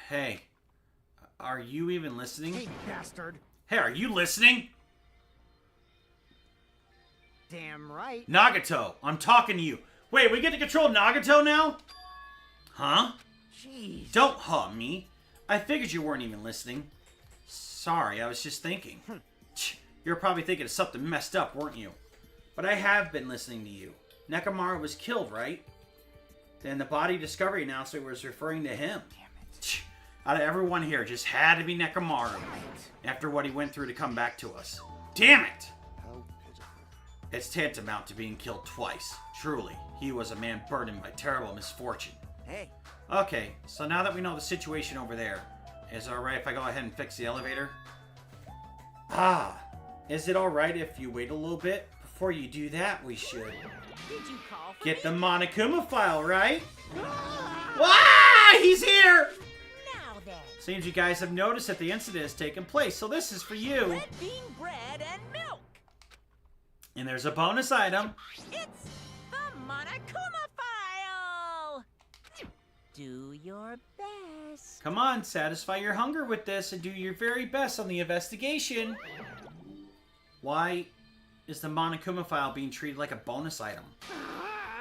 Hey, are you even listening? Hey, bastard. Hey, are you listening? Damn right. Nagito, I'm talking to you. Wait, we get to control Nagito now? Huh? Jeez. Don't huh me. I figured you weren't even listening. Sorry, I was just thinking. You were probably thinking of something messed up, weren't you? But I have been listening to you. Nekomaru was killed, right? Then the body discovery announcement was referring to him. Damn it. Out of everyone here, it just had to be Nekomaru. After what he went through to come back to us. Damn it! How pitiful. It's tantamount to being killed twice. Truly, he was a man burdened by terrible misfortune. Hey. Okay, so now that we know the situation over there, is it alright if I go ahead and fix the elevator? Is it alright if you wait a little bit? Before you do that, we should Did you call for get me? the Monokuma file, right? Ah! He's here! Now then, Seems you guys have noticed that the incident has taken place, so this is for you. red bean bread and milk. And there's a bonus item. It's the Monokuma file. Do your best. Come on, satisfy your hunger with this and do your very best on the investigation. Why is the Monokuma file being treated like a bonus item?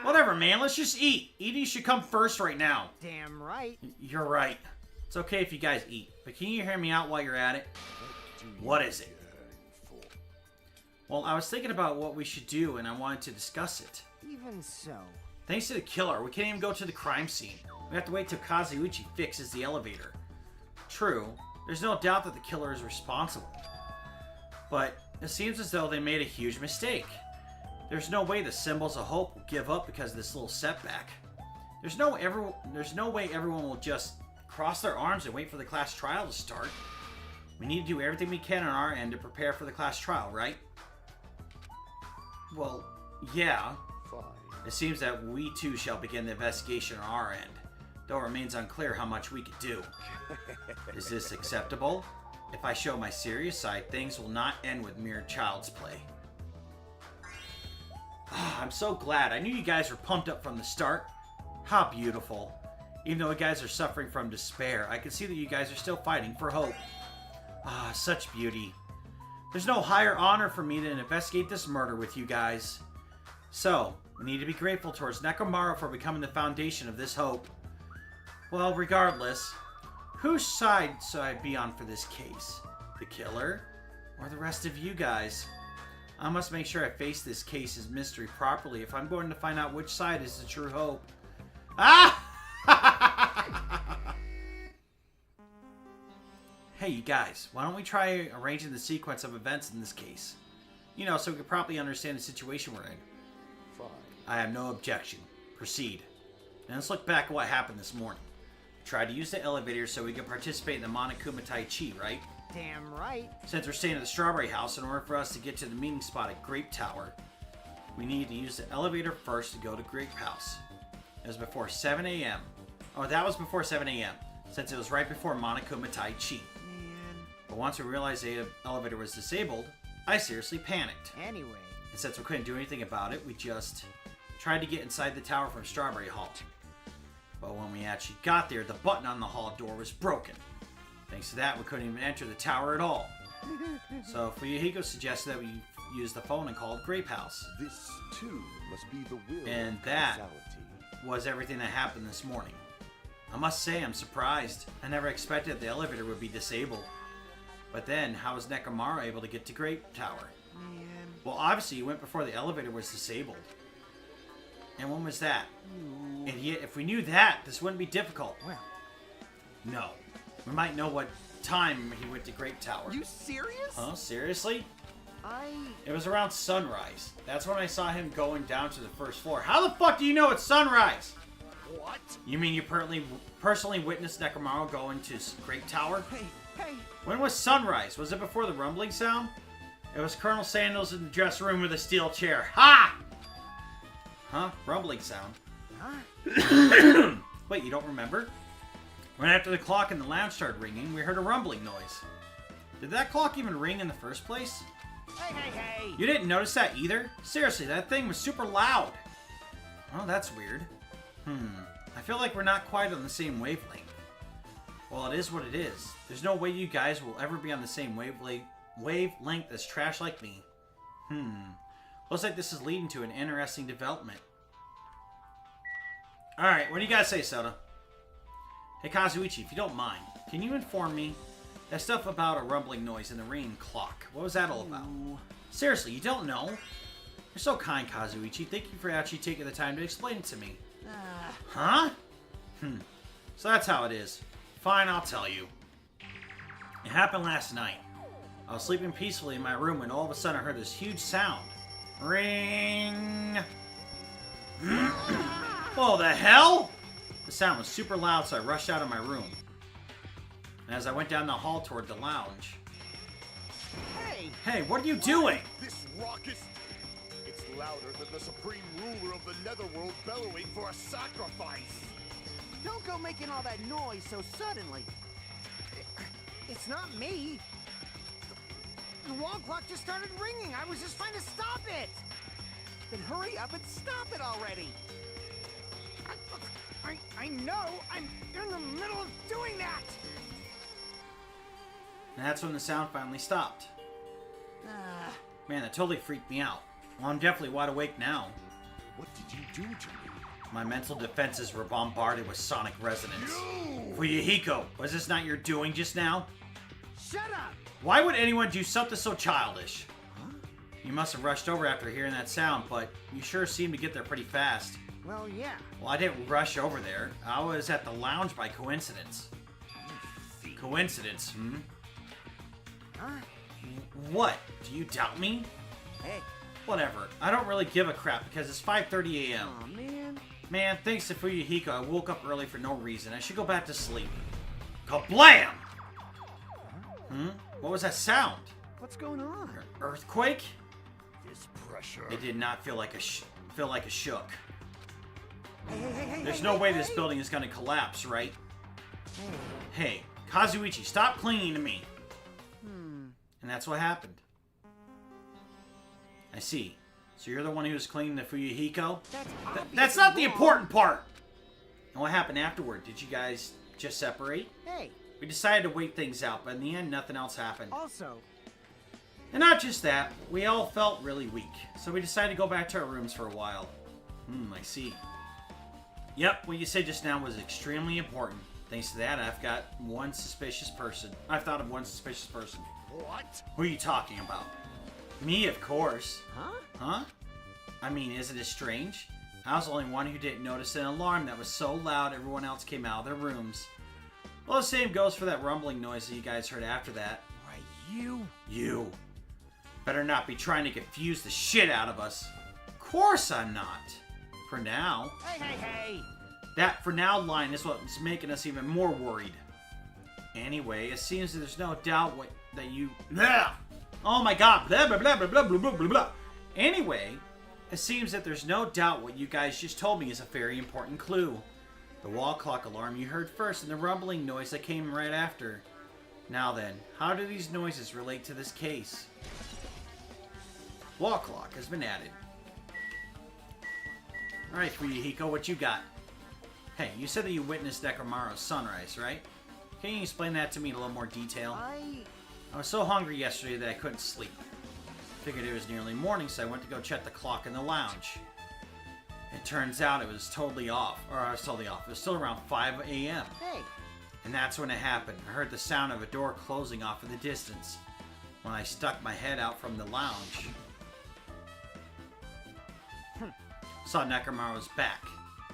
Whatever, man. Let's just eat. Eating should come first right now. Damn right. You're right. It's okay if you guys eat, but can you hear me out while you're at it? What is it? Well, I was thinking about what we should do, and I wanted to discuss it. Even so. Thanks to the killer, we can't even go to the crime scene. We have to wait till Kazuichi fixes the elevator. True, there's no doubt that the killer is responsible. But it seems as though they made a huge mistake. There's no way the Symbols of Hope will give up because of this little setback. There's no way everyone will just cross their arms and wait for the class trial to start. We need to do everything we can on our end to prepare for the class trial, right? Well, yeah. Fine. It seems that we too shall begin the investigation on our end, though it remains unclear how much we could do. Is this acceptable? If I show my serious side, things will not end with mere child's play. I'm so glad. I knew you guys were pumped up from the start. How beautiful. Even though you guys are suffering from despair, I can see that you guys are still fighting for hope. Such beauty. There's no higher honor for me than to investigate this murder with you guys. So, we need to be grateful towards Nekomaru for becoming the foundation of this hope. Well, regardless, whose side should I be on for this case? The killer? Or the rest of you guys? I must make sure I face this case's mystery properly if I'm going to find out which side is the true hope. Ah! Hey, you guys, why don't we try arranging the sequence of events in this case? You know, so we can properly understand the situation we're in. Fine. I have no objection. Proceed. Now let's look back at what happened this morning. We tried to use the elevator so we could participate in the Monokuma Tai Chi, right? Damn right. Since we're staying at the Strawberry House, in order for us to get to the meeting spot at Grape Tower, we need to use the elevator first to go to Grape House. It was before 7 a.m. Oh, that was before 7 a.m. Since it was right before Monokuma Tai Chi. Man. But once we realized the elevator was disabled, I seriously panicked. Anyway. And since we couldn't do anything about it, we just tried to get inside the tower from Strawberry Hall. But when we actually got there, the button on the hall door was broken. Thanks to that, we couldn't even enter the tower at all. So Fuyuhiko suggested that we use the phone and call it Grape House. This, too, must be the will And of that causality. was everything that happened this morning. I must say, I'm surprised. I never expected the elevator would be disabled. But then, how was Nekomaru able to get to Grape Tower? Man. Well, obviously, he went before the elevator was disabled. And when was that? Ooh. And yet, if we knew that, this wouldn't be difficult. Well. No. We might know what time he went to Grape Tower. You serious? Huh? Seriously? I... It was around sunrise. That's when I saw him going down to the first floor. How the fuck do you know it's sunrise? What? You mean you personally witnessed Nekomaru going to Grape Tower? Hey. When was sunrise? Was it before the rumbling sound? It was Colonel Sandals in the dressing room with a steel chair. Ha! Huh? Rumbling sound. Huh? Wait, you don't remember? Right after the clock in the lounge started ringing, we heard a rumbling noise. Did that clock even ring in the first place? Hey. You didn't notice that either? Seriously, that thing was super loud. Oh, that's weird. I feel like we're not quite on the same wavelength. Well, it is what it is. There's no way you guys will ever be on the same wavelength as trash like me. Looks like this is leading to an interesting development. Alright, what do you guys say, Soda? Hey, Kazuichi, if you don't mind, can you inform me? That stuff about a rumbling noise in the ringing clock. What was that all about? Seriously, you don't know? You're so kind, Kazuichi. Thank you for actually taking the time to explain it to me. Huh? So that's how it is. Fine, I'll tell you. It happened last night. I was sleeping peacefully in my room when all of a sudden I heard this huge sound. Ring! Oh, the hell? The sound was super loud, so I rushed out of my room. And as I went down the hall toward the lounge... Hey! Hey, what are you doing? This raucous... It's louder than the supreme ruler of the netherworld bellowing for a sacrifice. Don't go making all that noise so suddenly. It's not me. The wall clock just started ringing. I was just trying to stop it. Then hurry up and stop it already. I know. I'm in the middle of doing that. And that's when the sound finally stopped. Man, that totally freaked me out. Well, I'm definitely wide awake now. What did you do to me? My mental defenses were bombarded with sonic resonance. You! Fuyuhiko, was this not your doing just now? Shut up. Why would anyone do something so childish? You must have rushed over after hearing that sound, but you sure seemed to get there pretty fast. Well, yeah. Well, I didn't rush over there. I was at the lounge by coincidence. Coincidence, Huh? What? Do you doubt me? Hey. Whatever. I don't really give a crap because it's 5:30 a.m. Aw, man. Man, thanks to Fuyuhiko, I woke up early for no reason. I should go back to sleep. Kablam! What was that sound? What's going on? Earthquake? This pressure. It did not feel like a shook. Hey, There's no way this building is gonna collapse, right? Hey, Kazuichi, stop clinging to me. And that's what happened. I see. So you're the one who was clinging to Fuyuhiko? That's not the important part! And what happened afterward? Did you guys just separate? Hey. We decided to wait things out, but in the end, nothing else happened. Also. And not just that, we all felt really weak. So we decided to go back to our rooms for a while. I see. Yep, what you said just now was extremely important. Thanks to that, I've thought of one suspicious person. What? Who are you talking about? Me, of course. Huh? I mean, isn't it strange? I was the only one who didn't notice an alarm that was so loud everyone else came out of their rooms. Well, the same goes for that rumbling noise that you guys heard after that. Right, you? You. Better not be trying to confuse the shit out of us. Of course I'm not. For now. Hey. That "for now" line is what's making us even more worried. Anyway, it seems that there's no doubt that you... Blah! Oh my god, blah blah blah blah blah blah blah blah. Anyway, it seems that there's no doubt what you guys just told me is a very important clue. The wall clock alarm you heard first and the rumbling noise that came right after. Now then, how do these noises relate to this case? Wall clock has been added. Alright, Fuyuhiko, what you got? Hey, you said that you witnessed Nekomaru's sunrise, right? Can you explain that to me in a little more detail? I was so hungry yesterday that I couldn't sleep. Figured it was nearly morning, so I went to go check the clock in the lounge. It turns out it was totally off. Or I was totally off. It was still around 5 a.m. Hey. And that's when it happened. I heard the sound of a door closing off in the distance when I stuck my head out from the lounge. Saw Nekomaru's back.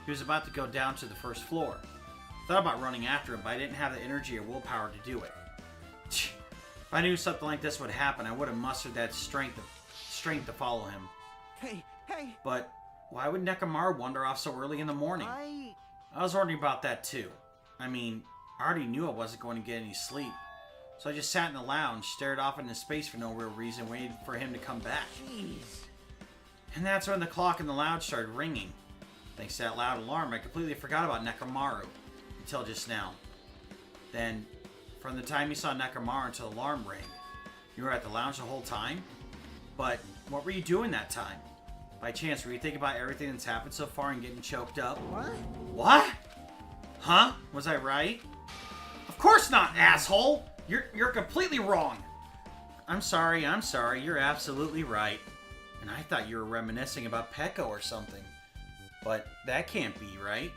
He was about to go down to the first floor. Thought about running after him, but I didn't have the energy or willpower to do it. If I knew something like this would happen, I would have mustered that strength to follow him. Hey. But why would Nekomaru wander off so early in the morning? I was wondering about that too. I mean, I already knew I wasn't going to get any sleep. So I just sat in the lounge, stared off into space for no real reason, waited for him to come back. Jeez. And that's when the clock in the lounge started ringing. Thanks to that loud alarm, I completely forgot about Nekomaru. Until just now. Then, from the time you saw Nekomaru until the alarm rang, you were at the lounge the whole time? But, what were you doing that time? By chance, were you thinking about everything that's happened so far and getting choked up? What? What? Huh? Was I right? Of course not, asshole! You're completely wrong. I'm sorry, you're absolutely right. And I thought you were reminiscing about Pecco or something. But that can't be, right?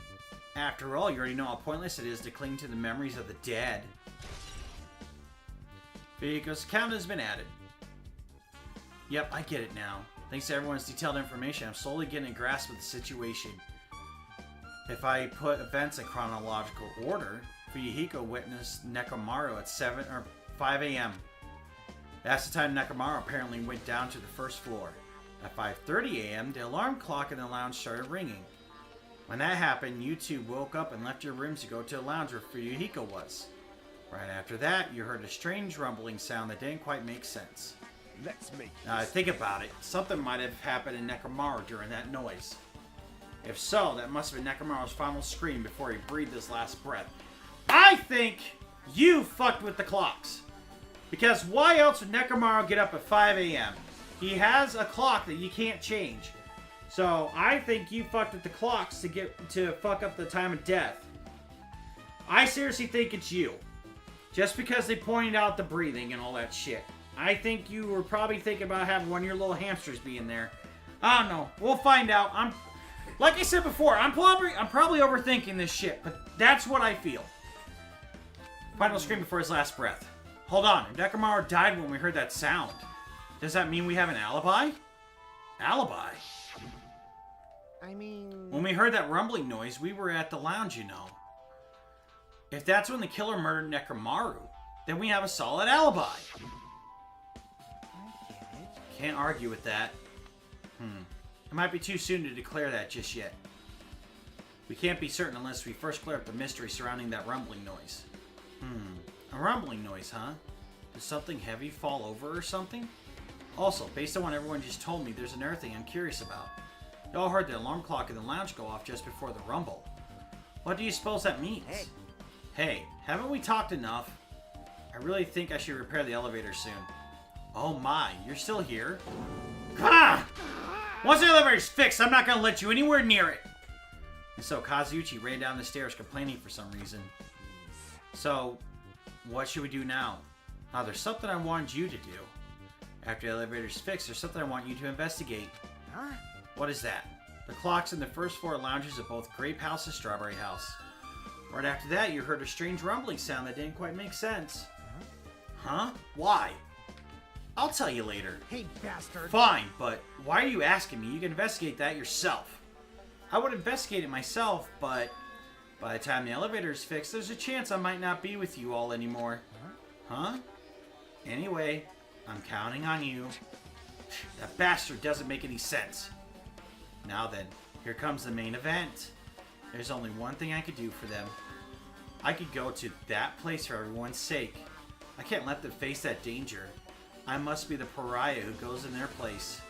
After all, you already know how pointless it is to cling to the memories of the dead. Fuyuhiko's account has been added. Yep, I get it now. Thanks to everyone's detailed information, I'm slowly getting a grasp of the situation. If I put events in chronological order, Fuyuhiko witnessed Nekomaru at 7 or 5 a.m. That's the time Nekomaru apparently went down to the first floor. At 5:30 a.m., the alarm clock in the lounge started ringing. When that happened, you two woke up and left your rooms to go to the lounge where Fuyuhiko was. Right after that, you heard a strange rumbling sound that didn't quite make sense. Let's make Now, think about it. Something might have happened in Nekomaru during that noise. If so, that must have been Nekomaru's final scream before he breathed his last breath. I think you fucked with the clocks. Because why else would Nekomaru get up at 5 a.m.? He has a clock that you can't change. So, I think you fucked with the clocks to fuck up the time of death. I seriously think it's you. Just because they pointed out the breathing and all that shit. I think you were probably thinking about having one of your little hamsters be in there. I don't know. We'll find out. Like I said before, I'm probably overthinking this shit, but that's what I feel. Final scream before his last breath. Hold on. If Nekomaru died when we heard that sound, does that mean we have an alibi? Alibi? I mean... When we heard that rumbling noise, we were at the lounge, you know. If that's when the killer murdered Nekomaru, then we have a solid alibi. I get it. Can't argue with that. It might be too soon to declare that just yet. We can't be certain unless we first clear up the mystery surrounding that rumbling noise. A rumbling noise, huh? Did something heavy fall over or something? Also, based on what everyone just told me, there's another thing I'm curious about. Y'all heard the alarm clock in the lounge go off just before the rumble. What do you suppose that means? Hey, haven't we talked enough? I really think I should repair the elevator soon. Oh my, you're still here? Ah! Once the elevator's fixed, I'm not gonna let you anywhere near it! And so Kazuchi ran down the stairs complaining for some reason. So, what should we do now? Now, there's something I wanted you to do. After the elevator's fixed, there's something I want you to investigate. Huh? What is that? The clocks in the first floor lounges of both Grape House and Strawberry House. Right after that, you heard a strange rumbling sound that didn't quite make sense. Huh? Why? I'll tell you later. Hey, bastard. Fine, but why are you asking me? You can investigate that yourself. I would investigate it myself, but by the time the elevator is fixed, there's a chance I might not be with you all anymore. Huh? Anyway, I'm counting on you. That bastard doesn't make any sense. Now then, here comes the main event. There's only one thing I could do for them. I could go to that place for everyone's sake. I can't let them face that danger. I must be the pariah who goes in their place.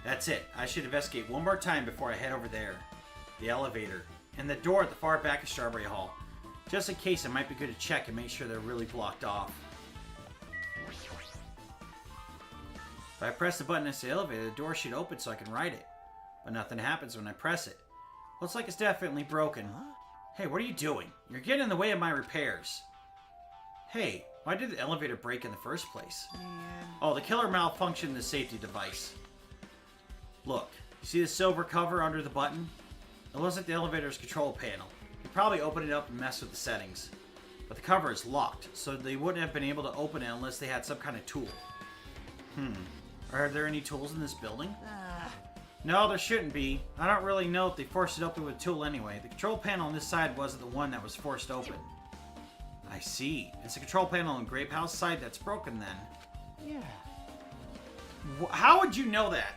That's it. I should investigate one more time before I head over there. The elevator. And the door at the far back of Strawberry Hall. Just in case, it might be good to check and make sure they're really blocked off. If I press the button next to the elevator, the door should open so I can ride it. But nothing happens when I press it. Looks like it's definitely broken. Hey, what are you doing? You're getting in the way of my repairs. Hey, why did the elevator break in the first place? Man. Oh, the killer malfunctioned the safety device. Look, you see the silver cover under the button? It looks like the elevator's control panel. You probably opened it up and messed with the settings. But the cover is locked, so they wouldn't have been able to open it unless they had some kind of tool. Are there any tools in this building? No, there shouldn't be. I don't really know if they forced it open with a tool anyway. The control panel on this side wasn't the one that was forced open. I see. It's the control panel on Grape House side that's broken then. Yeah. How would you know that?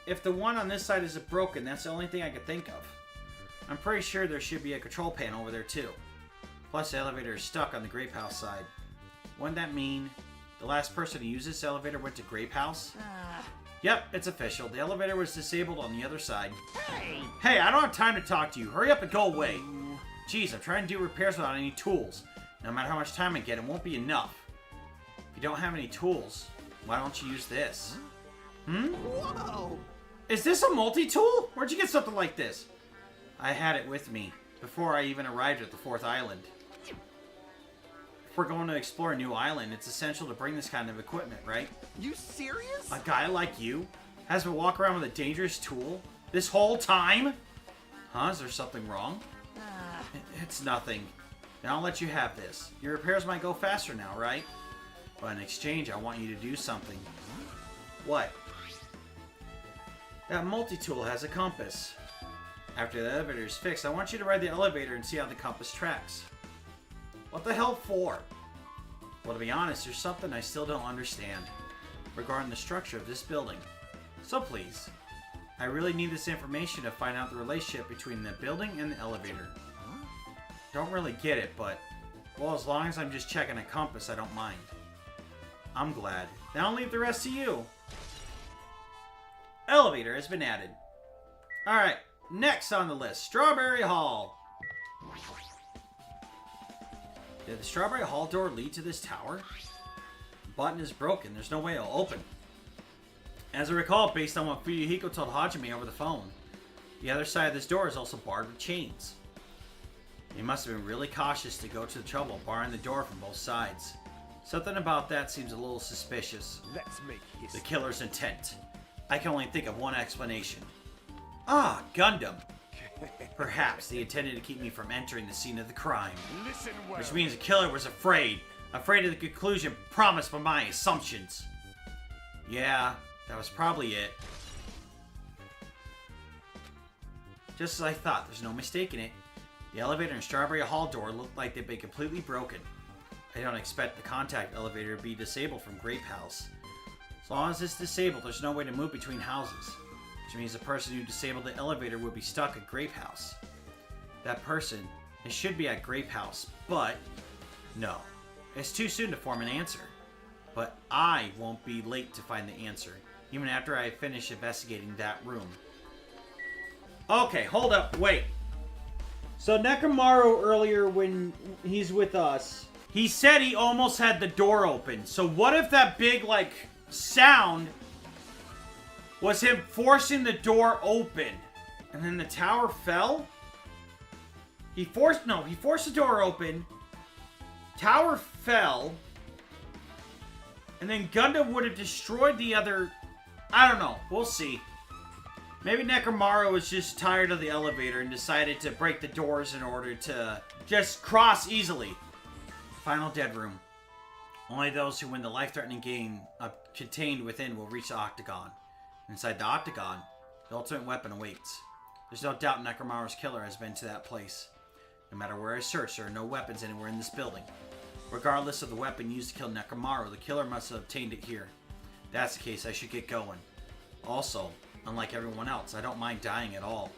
If the one on this side isn't broken, that's the only thing I could think of. I'm pretty sure there should be a control panel over there too. Plus the elevator is stuck on the Grape House side. Wouldn't that mean the last person to use this elevator went to Grape House? Yep, it's official. The elevator was disabled on the other side. Hey, I don't have time to talk to you. Hurry up and go away. Jeez, I'm trying to do repairs without any tools. No matter how much time I get, it won't be enough. If you don't have any tools, why don't you use this? Whoa! Is this a multi-tool? Where'd you get something like this? I had it with me before I even arrived at the 4th island. If we're going to explore a new island, it's essential to bring this kind of equipment, right? You serious? A guy like you has to walk around with a dangerous tool this whole time? Huh? Is there something wrong? It's nothing. Then I'll let you have this. Your repairs might go faster now, right? But in exchange, I want you to do something. What? That multi-tool has a compass. After the elevator is fixed, I want you to ride the elevator and see how the compass tracks. What the hell for? Well, to be honest, there's something I still don't understand regarding the structure of this building. So please, I really need this information to find out the relationship between the building and the elevator. Don't really get it, but, well, as long as I'm just checking a compass, I don't mind. I'm glad. Now I'll leave the rest to you. Elevator has been added. Alright, next on the list, Strawberry Hall. Did the Strawberry Hall door lead to this tower? The button is broken. There's no way it'll open. As I recall, based on what Fuyuhiko told Hajime over the phone, the other side of this door is also barred with chains. They must have been really cautious to go to the trouble barring the door from both sides. Something about that seems a little suspicious. Let's make history. The killer's intent. I can only think of one explanation. Ah, Gundam. Perhaps they intended to keep me from entering the scene of the crime. Listen well. Which means the killer was afraid of the conclusion promised by my assumptions. Yeah, that was probably it. Just as I thought, there's no mistaking it. The elevator and Strawberry Hall door looked like they'd been completely broken. I don't expect the contact elevator to be disabled from Grape House. As long as it's disabled, there's no way to move between houses. Which means the person who disabled the elevator would be stuck at Grape House. That person, it should be at Grape House, but no. It's too soon to form an answer. But I won't be late to find the answer, even after I finish investigating that room. Okay, hold up, wait. So Nekomaru earlier when he's with us, he said he almost had the door open. So what if that big, like, sound was him forcing the door open and then the tower fell? He forced the door open, tower fell, and then Gundam would have destroyed the other... I don't know, we'll see. Maybe Nekomaru was just tired of the elevator and decided to break the doors in order to just cross easily. Final dead room. Only those who win the life-threatening game contained within will reach the Octagon. Inside the Octagon, the ultimate weapon awaits. There's no doubt Nekomaru's killer has been to that place. No matter where I search, there are no weapons anywhere in this building. Regardless of the weapon used to kill Nekomaru, the killer must have obtained it here. If that's the case, I should get going. Also, unlike everyone else, I don't mind dying at all.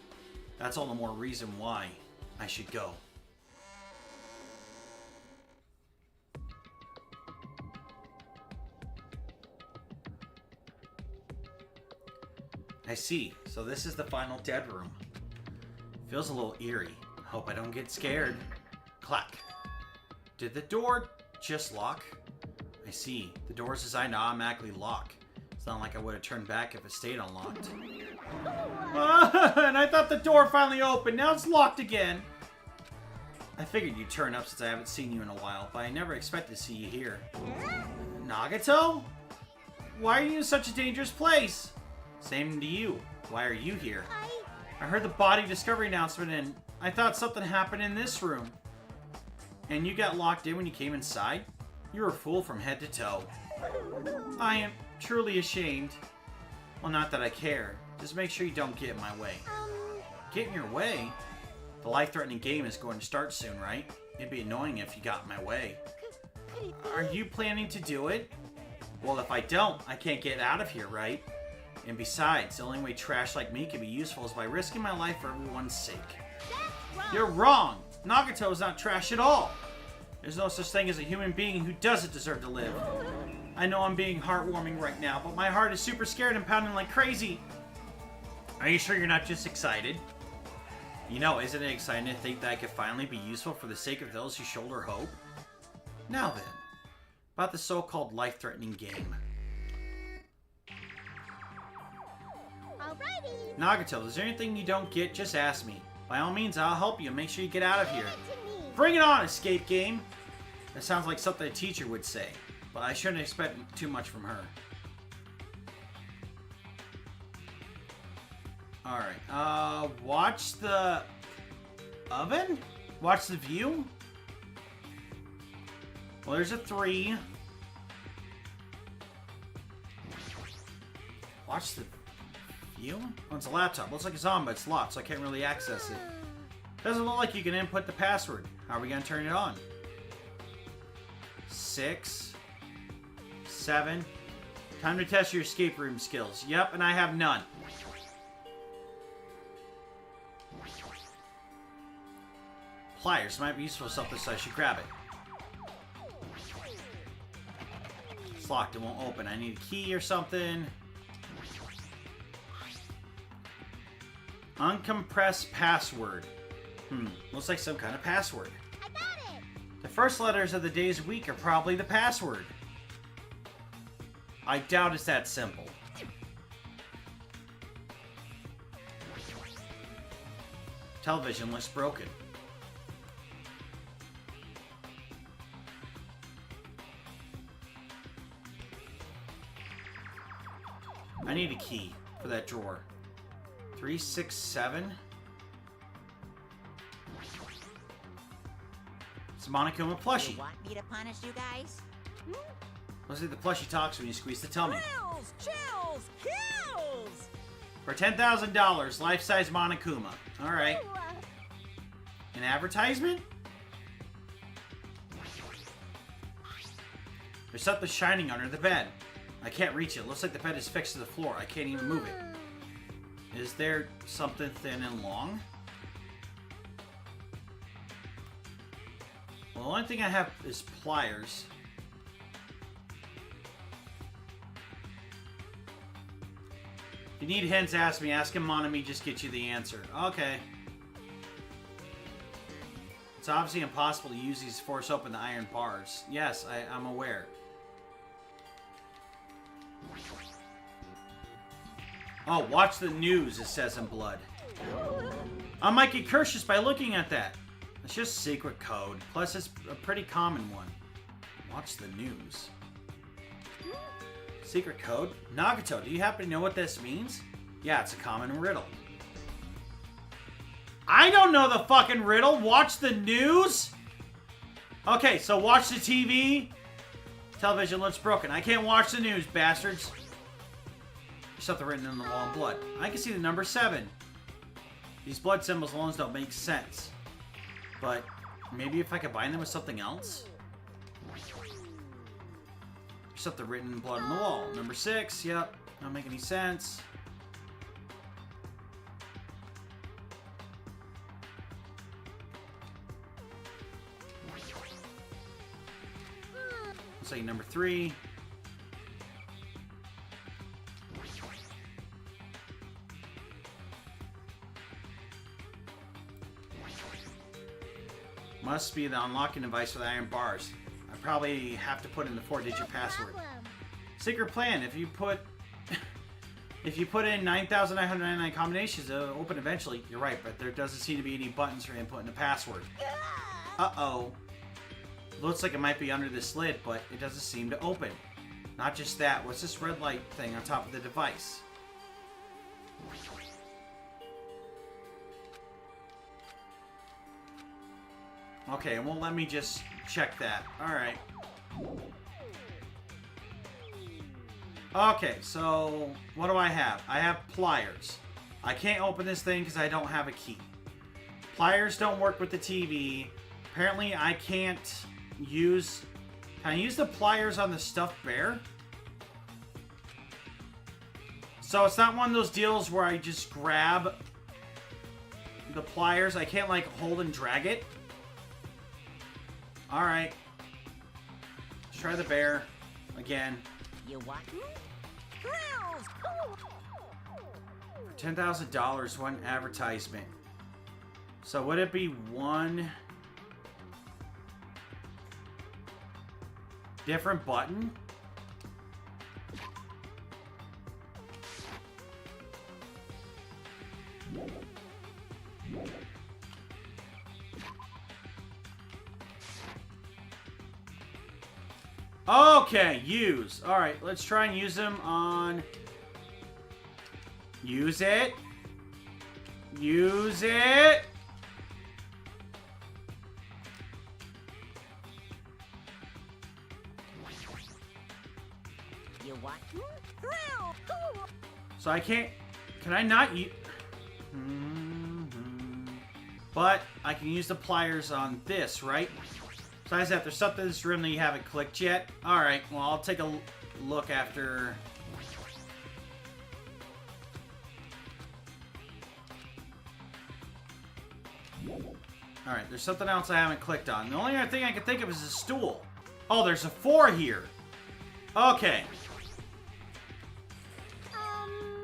That's all the more reason why I should go. I see. So this is the final dead room. Feels a little eerie. Hope I don't get scared. Clack. Did the door just lock? I see. The door is designed to automatically lock. It's not like I would have turned back if it stayed unlocked. And I thought the door finally opened. Now it's locked again. I figured you'd turn up since I haven't seen you in a while, but I never expected to see you here. Nagito? Why are you in such a dangerous place? Same to you. Why are you here? I heard the body discovery announcement and I thought something happened in this room. And you got locked in when you came inside? You were a fool from head to toe. I am truly ashamed. Well, not that I care. Just make sure you don't get in my way. Get in your way? The life-threatening game is going to start soon, right? It'd be annoying if you got in my way. Are you planning to do it? Well, if I don't, I can't get out of here, right? And besides, the only way trash like me can be useful is by risking my life for everyone's sake. You're wrong! Nagito is not trash at all! There's no such thing as a human being who doesn't deserve to live. I know I'm being heartwarming right now, but my heart is super scared and pounding like crazy. Are you sure you're not just excited? You know, isn't it exciting to think that I could finally be useful for the sake of those who shoulder hope? Now then, about the so-called life-threatening game. Alrighty. Nagito, is there anything you don't get? Just ask me. By all means, I'll help you. Make sure you get out of here. To me. Bring it on, escape game. That sounds like something a teacher would say. But I shouldn't expect too much from her. Alright, watch the oven? Watch the view? Well, there's a 3. Watch the view? Oh, it's a laptop. Looks like it's on, but it's locked, so I can't really access it. Doesn't look like you can input the password. How are we going to turn it on? 6, 7. Time to test your escape room skills. Yep, and I have none. Pliers might be useful for something, so I should grab it. It's locked. It won't open. I need a key or something. Uncompressed password. Looks like some kind of password. I got it. The first letters of the day's week are probably the password. I doubt it's that simple. Television looks broken. I need a key for that drawer. 3, 6, 7. It's a Monokuma plushie. You want me to punish you guys? Looks like the plushie talks when you squeeze the tummy. Thrills, chills, kills! For $10,000, life-size Monokuma. Alright. An advertisement? There's something shining under the bed. I can't reach it. Looks like the bed is fixed to the floor. I can't even move it. Is there something thin and long? Well, the only thing I have is pliers. If you need hints, ask me. Ask him, Monami, just get you the answer. Okay. It's obviously impossible to use these to force open the iron bars. Yes, I'm aware. Oh, watch the news, it says in blood. I might get cursed by looking at that. It's just secret code. Plus, it's a pretty common one. Watch the news. Secret code? Nagito, do you happen to know what this means? Yeah, it's a common riddle. I don't know the fucking riddle. Watch the news? Okay, so watch the TV. Television looks broken. I can't watch the news, bastards. There's something written in the wall in blood. I can see the number 7. These blood symbols alone don't make sense. But maybe if I combine them with something else? There's something written in blood on the wall. Number 6, yep. Don't make any sense. Looks like number 3. Must be the unlocking device for the iron bars. I probably have to put in the 4-digit password. Secret plan. If you put in 9,999 combinations, it'll open eventually. You're right, but there doesn't seem to be any buttons for inputting the password. Uh-oh. Looks like it might be under this lid, but it doesn't seem to open. Not just that. What's this red light thing on top of the device? Okay, it won't let me just check that. Alright. Okay, so what do I have? I have pliers. I can't open this thing because I don't have a key. Pliers don't work with the TV. Apparently I can't use... Can I use the pliers on the stuffed bear? So it's not one of those deals where I just grab the pliers. I can't like hold and drag it. Alright. Let's try the bear again. You what? Thrills! For $10,000, one advertisement. So would it be one different button? Okay, use. Alright, let's try and use them on... Use it. Use it. You what? Thrill! So I can't... Can I not use... But I can use the pliers on this, right? Besides that, there's something in this room that you haven't clicked yet. Alright, well, I'll take a look after... Alright, there's something else I haven't clicked on. The only other thing I can think of is a stool. Oh, there's a 4 here. Okay.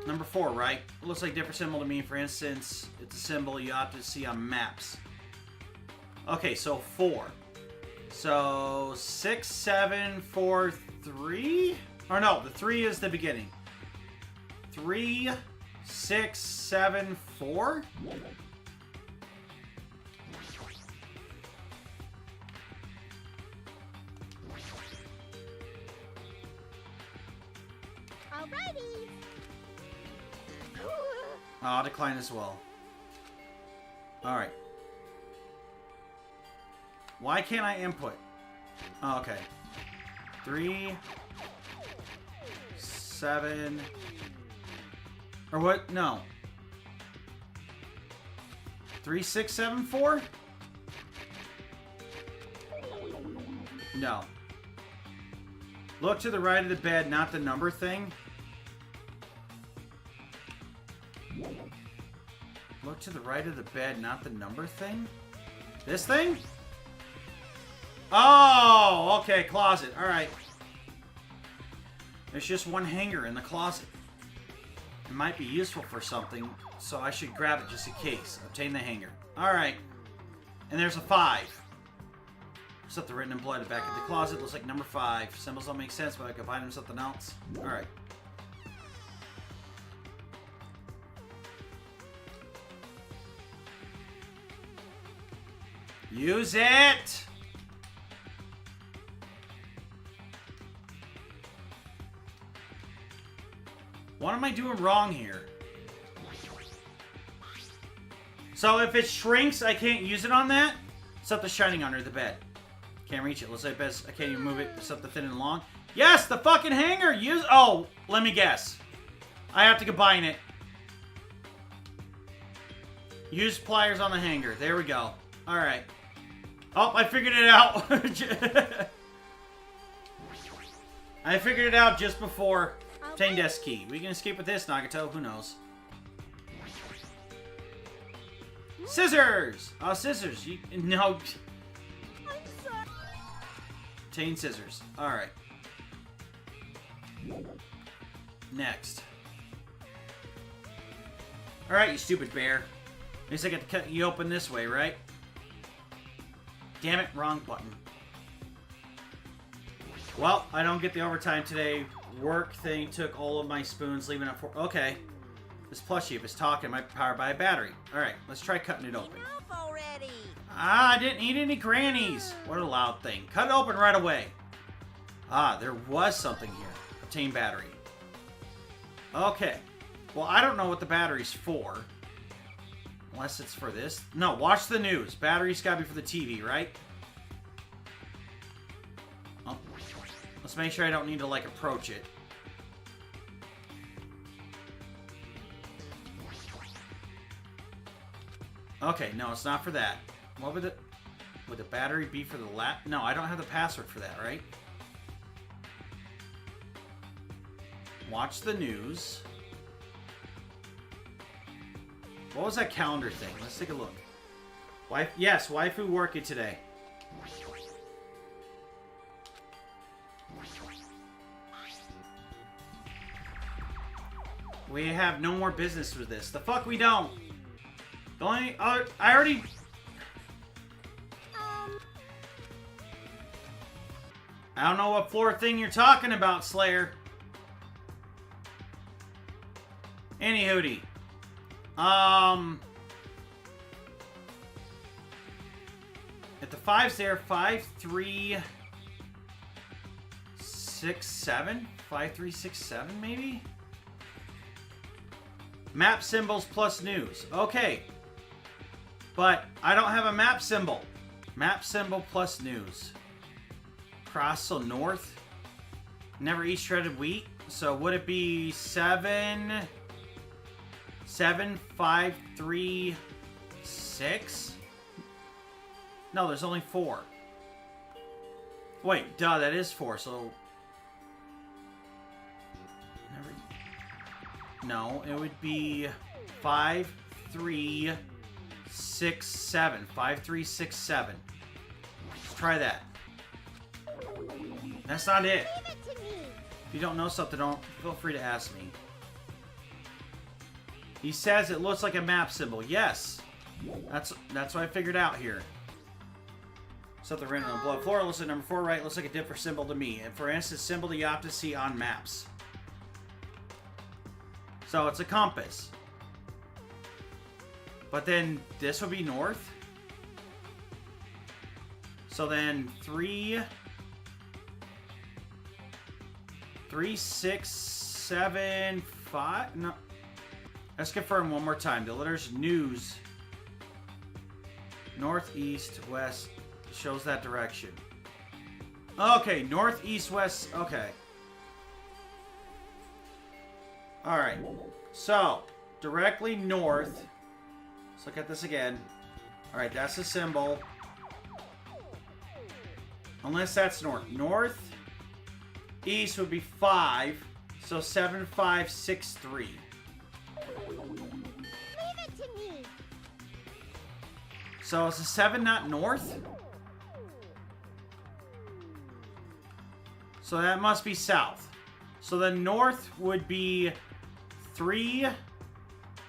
Number 4, right? It looks like a different symbol to me. For instance, it's a symbol you ought to see on maps. Okay, so 4. So 6, 7, 4, 3? Or no, the 3 is the beginning. 3, 6, 7, 4? Alrighty. I'll decline as well. Alright. Why can't I input? Oh, okay. 3, 7... Or what? No. 3, 6, 7, 4? No. Look to the right of the bed, not the number thing. Look to the right of the bed, not the number thing? This thing? Oh, okay, closet. Alright. There's just one hanger in the closet. It might be useful for something, so I should grab it just in case. Obtain the hanger. Alright. And there's a 5. Something written in blood at the back of the closet. Looks like number 5. Symbols don't make sense, but I can find them something else. Alright. Use it! What am I doing wrong here? So if it shrinks, I can't use it on that? Something shining under the bed. Can't reach it. Looks like best I can't even move it. Something thin and long. Yes, the fucking hanger! Use... Oh, let me guess. I have to combine it. Use pliers on the hanger. There we go. Alright. Oh, I figured it out. I figured it out just before. Obtain desk key. We can escape with this, Nagito. Who knows? Scissors! Oh, scissors. You... No. Obtain scissors. Alright. Next. Alright, you stupid bear. At least I get to cut you open this way, right? Damn it, wrong button. Well, I don't get the overtime today. Work thing took all of my spoons, leaving it for... Okay. This plushie, if it's talking, might be powered by a battery. Alright, let's try cutting it open. Enough already. Ah, I didn't eat any grannies. What a loud thing. Cut it open right away. Ah, there was something here. Obtain battery. Okay. Well, I don't know what the battery's for. Unless it's for this. No, watch the news. Battery's gotta be for the TV, right? Oh. Let's make sure I don't need to, like, approach it. Okay, no, it's not for that. What would it... Would the battery be for the lap? No, I don't have the password for that, right? Watch the news. What was that calendar thing? Let's take a look. Wife, yes, waifu working today. We have no more business with this. The fuck we don't. The only other, I already... I don't know what floor thing you're talking about, Slayer. Anywhooty. If the 5's there, 5, 3, 6, 7? 5, 3, 6, 7, maybe? Map symbols plus news. Okay. But I don't have a map symbol. Map symbol plus news. Cross, so north. Never eat shredded wheat. So would it be 7, 7, 5, 3, 6? No, there's only 4. Wait, duh, that is 4, so... No, it would be 5, 3, 6, 7. 5, 3, 6, 7. Let's try that. That's not it. Give it to me. If you don't know something, don't feel free to ask me. He says it looks like a map symbol. Yes. That's what I figured out here. Something written on the blood floor. Looks like number 4, right? Looks like a different symbol to me. And for instance, symbol that you have to see on maps. So it's a compass. But then this would be north. So then 3, 6, 7, 5. No. Let's confirm one more time. The letters news. North, east, west. Shows that direction. Okay, north, east, west. Okay. Alright. So, directly north. Let's look at this again. Alright, that's the symbol. Unless that's north. North, east would be 5. So 7, 5, 6, 3. Leave it to me. So is the 7 not north? So that must be south. So the north would be 3,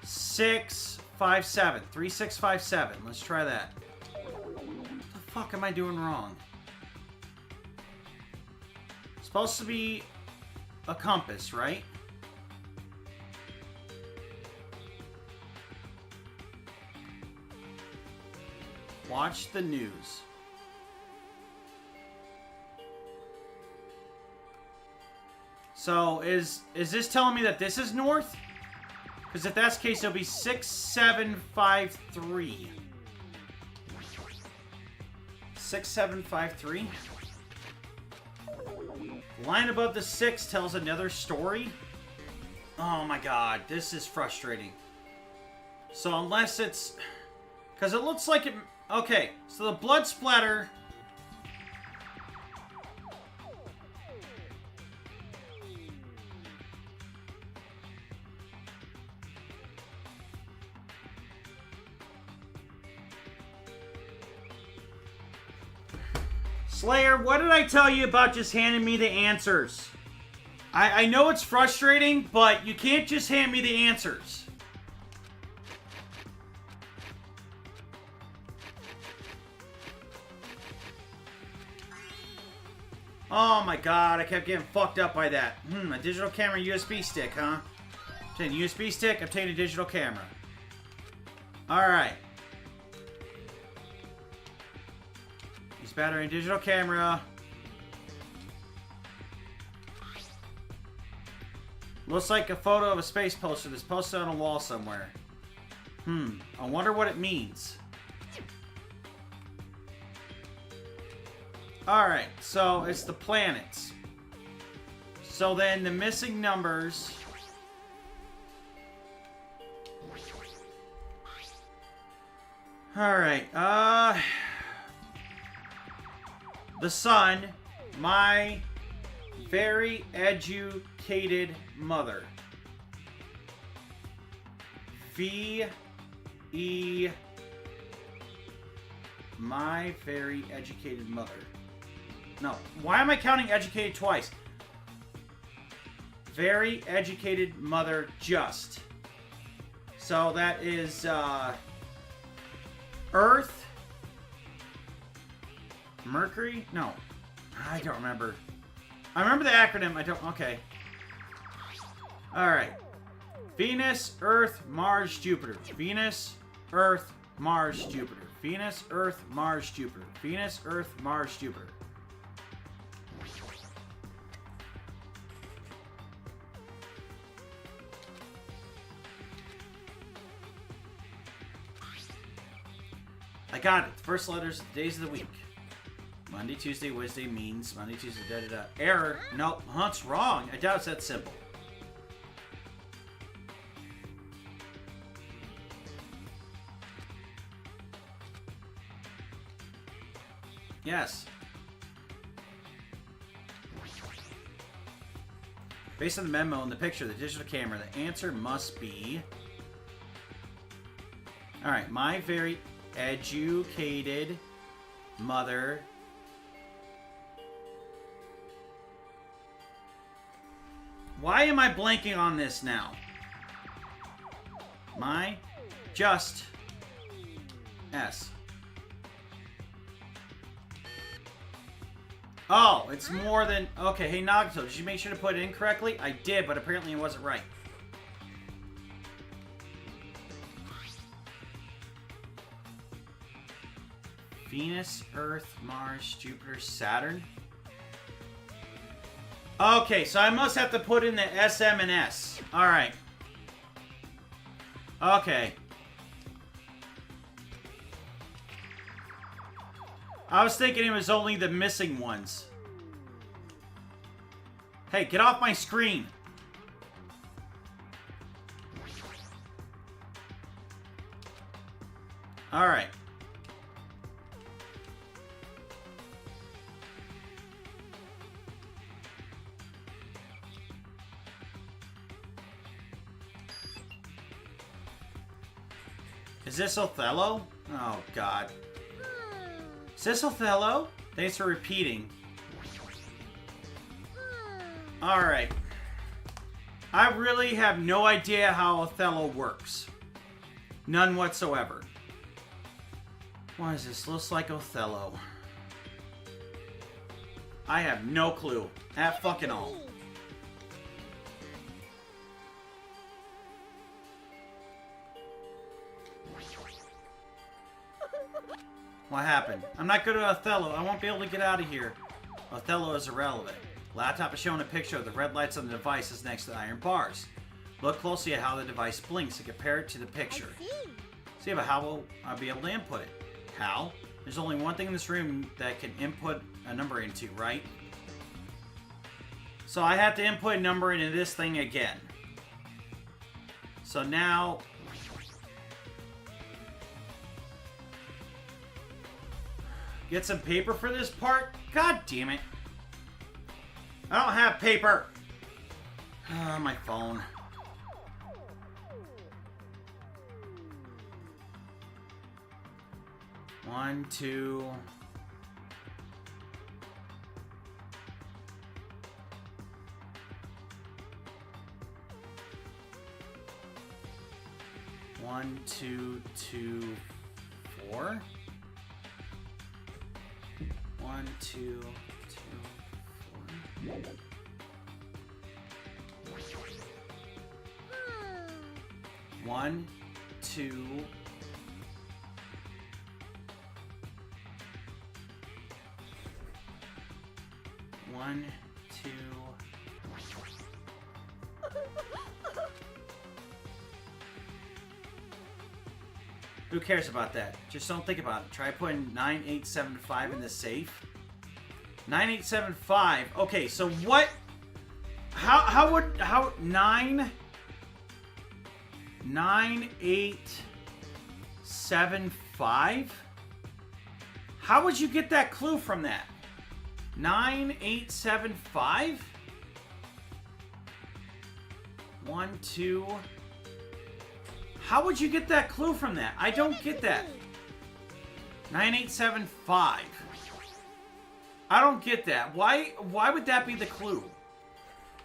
6, 5, 7. 3, 6, 5, 7. Let's try that. What the fuck am I doing wrong? It's supposed to be a compass, right? Watch the news. So, is this telling me that this is north? Because if that's the case, it'll be 6, 7, 5, 3. 6, 7, 5, 3. The line above the 6 tells another story. Oh my god, this is frustrating. So unless it's... Because it looks like it... Okay, so the blood splatter... Slayer, what did I tell you about just handing me the answers? I know it's frustrating, but you can't just hand me the answers. Oh my god, I kept getting fucked up by that. A digital camera USB stick, huh? Obtain a USB stick, obtain a digital camera. Alright. Use battery and digital camera. Looks like a photo of a space poster that's posted on a wall somewhere. I wonder what it means. Alright, so it's the planets. So then the missing numbers... Alright, the sun, my very educated mother. V-E... My very educated mother. No. Why am I counting educated twice? Very educated mother just. So that is, Earth. Mercury? No. I don't remember. I remember the acronym. I don't... Okay. Alright. Venus, Earth, Mars, Jupiter. Venus, Earth, Mars, Jupiter. Venus, Earth, Mars, Jupiter. Venus, Earth, Mars, Jupiter. I got it. The first letters of the days of the week. Monday, Tuesday, Wednesday means Monday, Tuesday, da-da-da. Error. Nope. Hunt's wrong. I doubt it's that simple. Yes. Based on the memo and the picture of the digital camera, the answer must be... Alright, my very educated mother... Why am I blanking on this now? My just S. Oh, it's more than... Okay, hey Nagito, did you make sure to put it in correctly? I did, but apparently it wasn't right. Venus, Earth, Mars, Jupiter, Saturn. Okay, so I must have to put in the S, M, and S. Alright. Okay. I was thinking it was only the missing ones. Hey, get off my screen. Alright. Is this Othello? Oh, God. Is this Othello? Thanks for repeating. Alright. I really have no idea how Othello works. None whatsoever. Why does this look like Othello? I have no clue. At fucking all. What happened? I'm not good at Othello. I won't be able to get out of here. Othello is irrelevant. Laptop is showing a picture of the red lights on the device is next to the iron bars. Look closely at how the device blinks and compare it to the picture. See about how will I be able to input it. How? There's only one thing in this room that can input a number into, right? So I have to input a number into this thing again. So now... Get some paper for this part? God damn it. I don't have paper. My phone. One, two. One, two, two, four. 1, 2, 2, 4. 1, 2. 1, 2. Who cares about that? Just don't think about it. Try putting 9875 in the safe. 9875. Okay, so what? How would 9875? How would you get that clue from that? 9875? 1, 2. How would you get that clue from that? I don't get that. 9875. I don't get that. Why would that be the clue?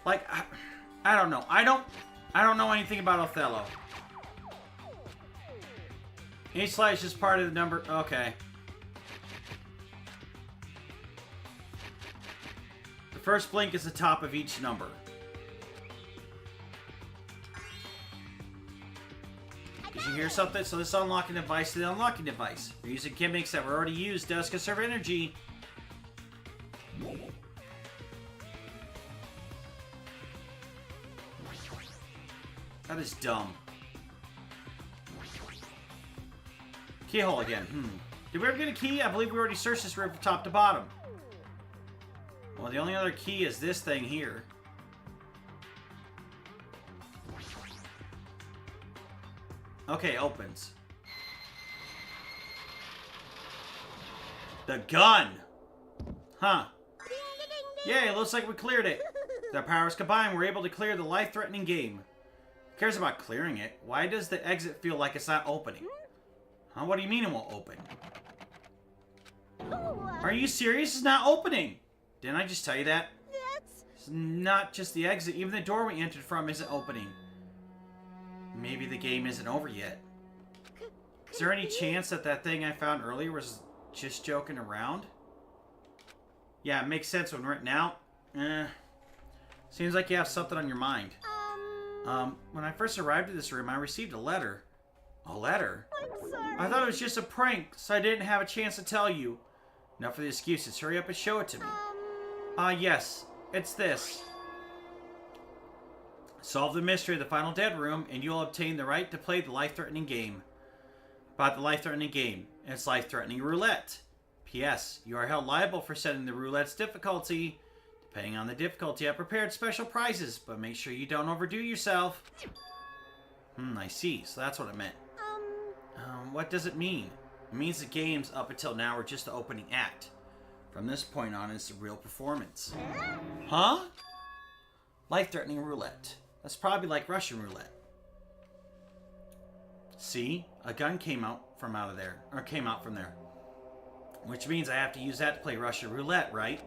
Like, I don't know. I don't know anything about Othello. Each slash is part of the number. Okay. The first blink is the top of each number. Did you hear something? So this unlocking device to the unlocking device. We're using gimmicks that were already used. Does conserve energy. That is dumb. Keyhole again. Did we ever get a key? I believe we already searched this room from top to bottom. Well, the only other key is this thing here. Okay, opens. The gun! Huh. Yay, looks like we cleared it. With our powers combined, we're able to clear the life-threatening game. Who cares about clearing it? Why does the exit feel like it's not opening? Huh? What do you mean it won't open? Are you serious? It's not opening! Didn't I just tell you that? It's not just the exit. Even the door we entered from isn't opening. Maybe the game isn't over yet. Is there any chance that that thing I found earlier was just joking around? Yeah, it makes sense when written out. Seems like you have something on your mind. When I first arrived at this room, I received a letter. A letter? I'm sorry. I thought it was just a prank, so I didn't have a chance to tell you. Enough for the excuses. Hurry up and show it to me. Yes. It's this. Solve the mystery of the final dead room, and you'll obtain the right to play the life-threatening game. About the life-threatening game. It's life-threatening roulette. P.S. You are held liable for setting the roulette's difficulty. Depending on the difficulty, I've prepared special prizes, but make sure you don't overdo yourself. I see. So that's what it meant. What does it mean? It means the games up until now were just the opening act. From this point on, it's the real performance. Huh? Life-threatening roulette. That's probably like Russian roulette. See? A gun came out from there. Which means I have to use that to play Russian roulette, right?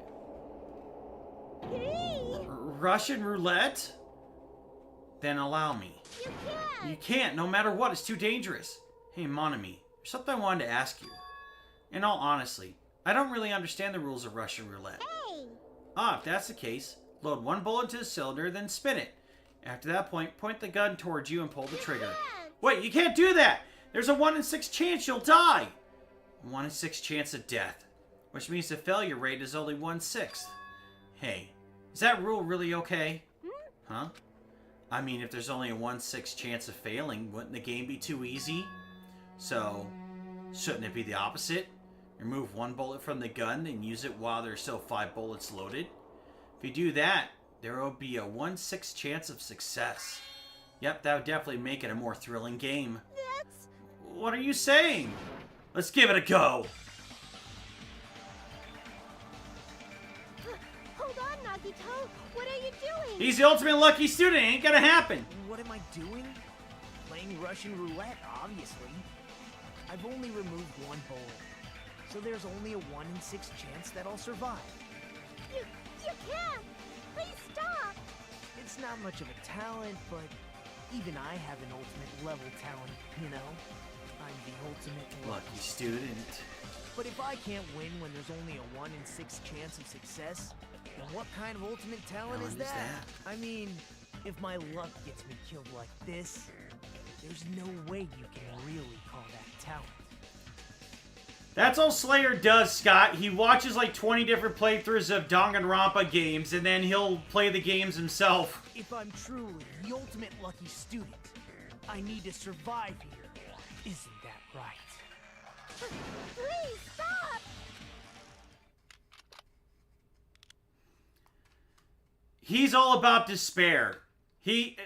Russian roulette? Then allow me. You can't. You can't, no matter what. It's too dangerous. Hey, mon ami, there's something I wanted to ask you. In all honesty, I don't really understand the rules of Russian roulette. Hey. If that's the case, load one bullet into the cylinder, then spin it. After that point the gun towards you and pull the trigger. Wait, you can't do that! There's a 1 in 6 chance you'll die! 1 in 6 chance of death. Which means the failure rate is only 1/6. Hey, is that rule really okay? Huh? I mean, if there's only a 1/6 chance of failing, wouldn't the game be too easy? So, shouldn't it be the opposite? Remove 1 bullet from the gun and use it while there's still 5 bullets loaded? If you do that, there will be a 1/6 chance of success. Yep, that would definitely make it a more thrilling game. That's... What are you saying? Let's give it a go! Hold on, Nagito. What are you doing? He's the ultimate lucky student. It ain't gonna happen. What am I doing? Playing Russian roulette, obviously. I've only removed 1 bullet, so there's only a 1 in 6 chance that I'll survive. You can't. Please stop. It's not much of a talent, but even I have an ultimate level talent, you know? I'm the ultimate Lucky student. But if I can't win when there's only a 1 in 6 chance of success, then what kind of ultimate talent is that? I mean, if my luck gets me killed like this, there's no way you can really call that talent. That's all Slayer does, Scott. He watches like 20 different playthroughs of Danganronpa games, and then he'll play the games himself. If I'm truly the ultimate lucky student, I need to survive here. Isn't that right? Please stop. He's all about despair. He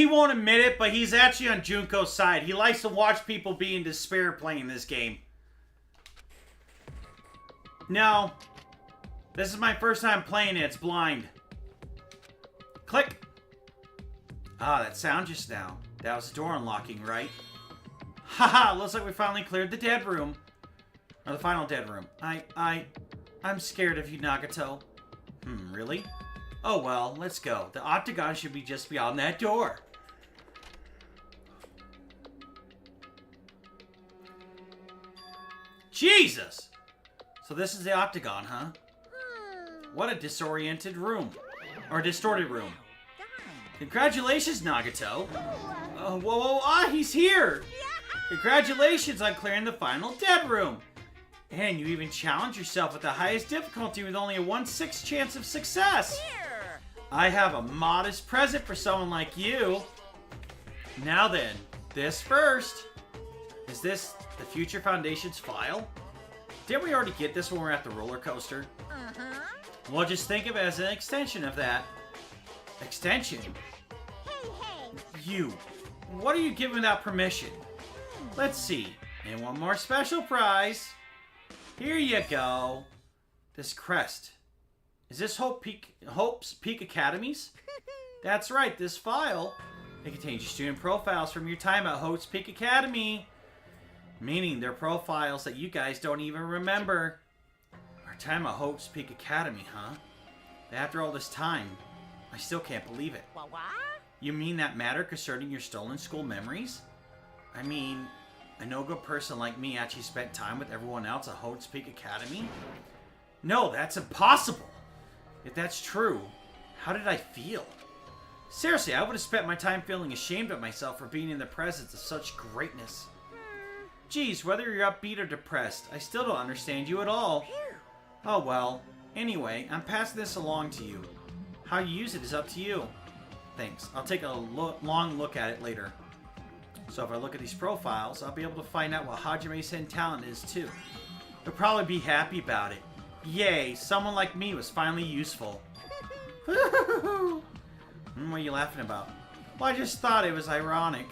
won't admit it, but he's actually on Junko's side. He likes to watch people be in despair playing this game. No. This is my first time playing it. It's blind. Click. That sound just now. That was the door unlocking, right? Haha, looks like we finally cleared the dead room. Or the final dead room. I'm scared of you, Nagito. Really? Oh well, let's go. The octagon should be just beyond that door. Jesus! So this is the octagon, huh? What a disoriented room. Or distorted room. Congratulations, Nagito. Whoa, he's here! Congratulations on clearing the final dead room. And you even challenged yourself at the highest difficulty with only a 1/6 chance of success. I have a modest present for someone like you. Now then, this first. Is this the Future Foundation's file? Didn't we already get this when we were at the roller coaster? Uh-huh. Well, just think of it as an extension of that. Extension? Hey, hey. You. What are you giving without permission? Let's see. And one more special prize. Here you go. This crest. Is this Hope's Peak Academies? That's right, this file. It contains your student profiles from your time at Hope's Peak Academy. Meaning they're profiles that you guys don't even remember. Our time at Hope's Peak Academy, huh? After all this time, I still can't believe it. What? You mean that matter concerning your stolen school memories? I mean, a no-good person like me actually spent time with everyone else at Hope's Peak Academy? No, that's impossible! If that's true, how did I feel? Seriously, I would have spent my time feeling ashamed of myself for being in the presence of such greatness. Geez, whether you're upbeat or depressed, I still don't understand you at all. Oh well. Anyway, I'm passing this along to you. How you use it is up to you. Thanks. I'll take a long look at it later. So if I look at these profiles, I'll be able to find out what Hajime's hidden talent is too. He'll probably be happy about it. Yay, someone like me was finally useful. What are you laughing about? Well, I just thought it was ironic.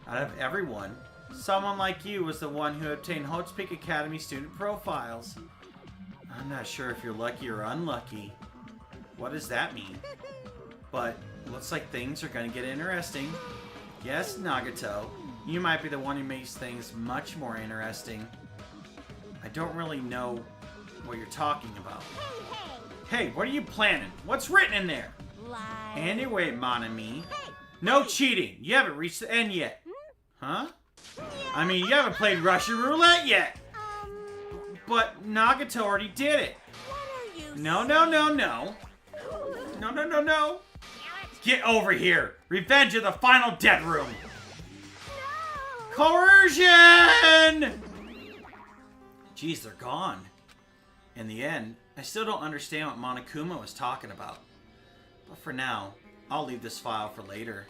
Out of everyone, someone like you was the one who obtained Hope's Peak Academy student profiles. I'm not sure if you're lucky or unlucky. What does that mean? But looks like things are going to get interesting. Yes, Nagito, you might be the one who makes things much more interesting. I don't really know what you're talking about. Hey, Hey, what are you planning? What's written in there? hey. Lie. Anyway, mon ami, Hey. no cheating. You haven't reached the end yet. Huh? Yeah. I mean, you haven't played Russian roulette yet. But Nagito already did it. What are you No. No. Get over here. Revenge of the final dead room. No. Coercion! Jeez, they're gone. In the end, I still don't understand what Monokuma was talking about. But for now, I'll leave this file for later.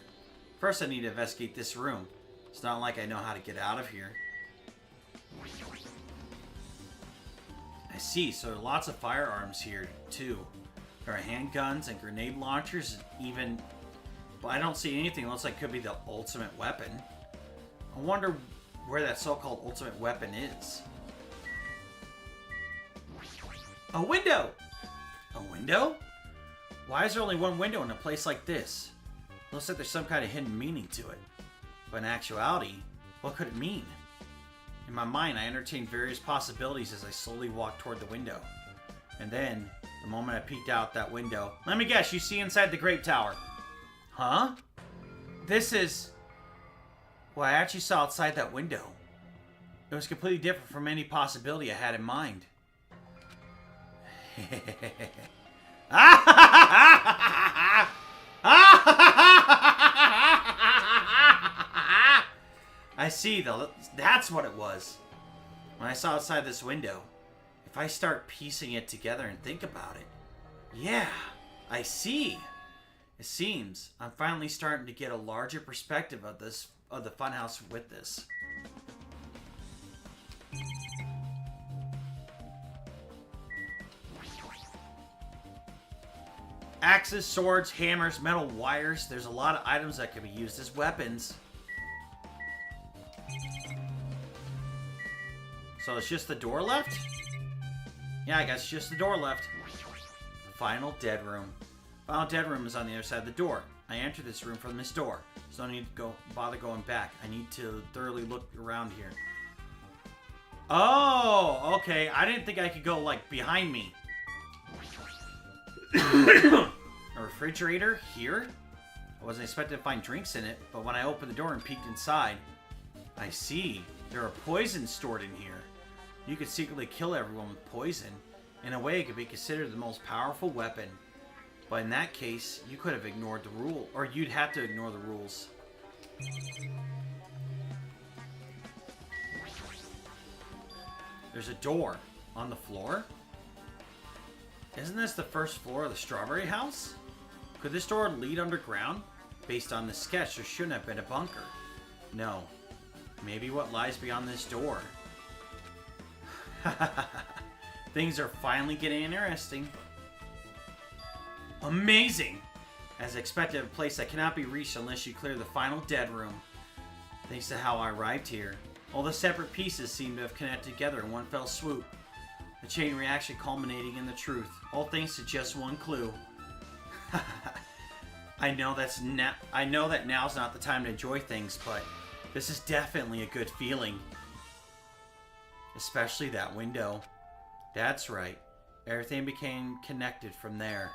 First, I need to investigate this room. It's not like I know how to get out of here. I see, so there are lots of firearms here, too. There are handguns and grenade launchers, even... But I don't see anything that looks like could be the ultimate weapon. I wonder where that so-called ultimate weapon is. A window! A window? Why is there only one window in a place like this? Looks like there's some kind of hidden meaning to it. But in actuality, what could it mean? In my mind, I entertained various possibilities as I slowly walked toward the window. And then, the moment I peeked out that window... Let me guess, you see inside the Grape Tower. Huh? This is... what I actually saw outside that window. It was completely different from any possibility I had in mind. I see, though. That's what it was. When I saw outside this window, if I start piecing it together and think about it, yeah, I see. It seems I'm finally starting to get a larger perspective of the funhouse with this. Axes, swords, hammers, metal wires. There's a lot of items that can be used as weapons. So it's just the door left? Yeah, I guess it's just the door left. The final dead room. Final dead room is on the other side of the door. I enter this room from this door, so I don't need to bother going back. I need to thoroughly look around here. Oh, okay. I didn't think I could go, like, behind me. A refrigerator here? I wasn't expecting to find drinks in it, but when I opened the door and peeked inside, I see. There are poisons stored in here. You could secretly kill everyone with poison. In a way, it could be considered the most powerful weapon. But in that case, you could have ignored the rule, or you'd have to ignore the rules. There's a door on the floor. Isn't this the first floor of the Strawberry House? Could this door lead underground? Based on the sketch, there shouldn't have been a bunker. No. Maybe what lies beyond this door. Things are finally getting interesting. Amazing! As expected, a place that cannot be reached unless you clear the final dead room. Thanks to how I arrived here, all the separate pieces seem to have connected together in one fell swoop. A chain reaction culminating in the truth, all thanks to just one clue. I know that now's not the time to enjoy things, but this is definitely a good feeling. Especially that window. That's right. Everything became connected from there.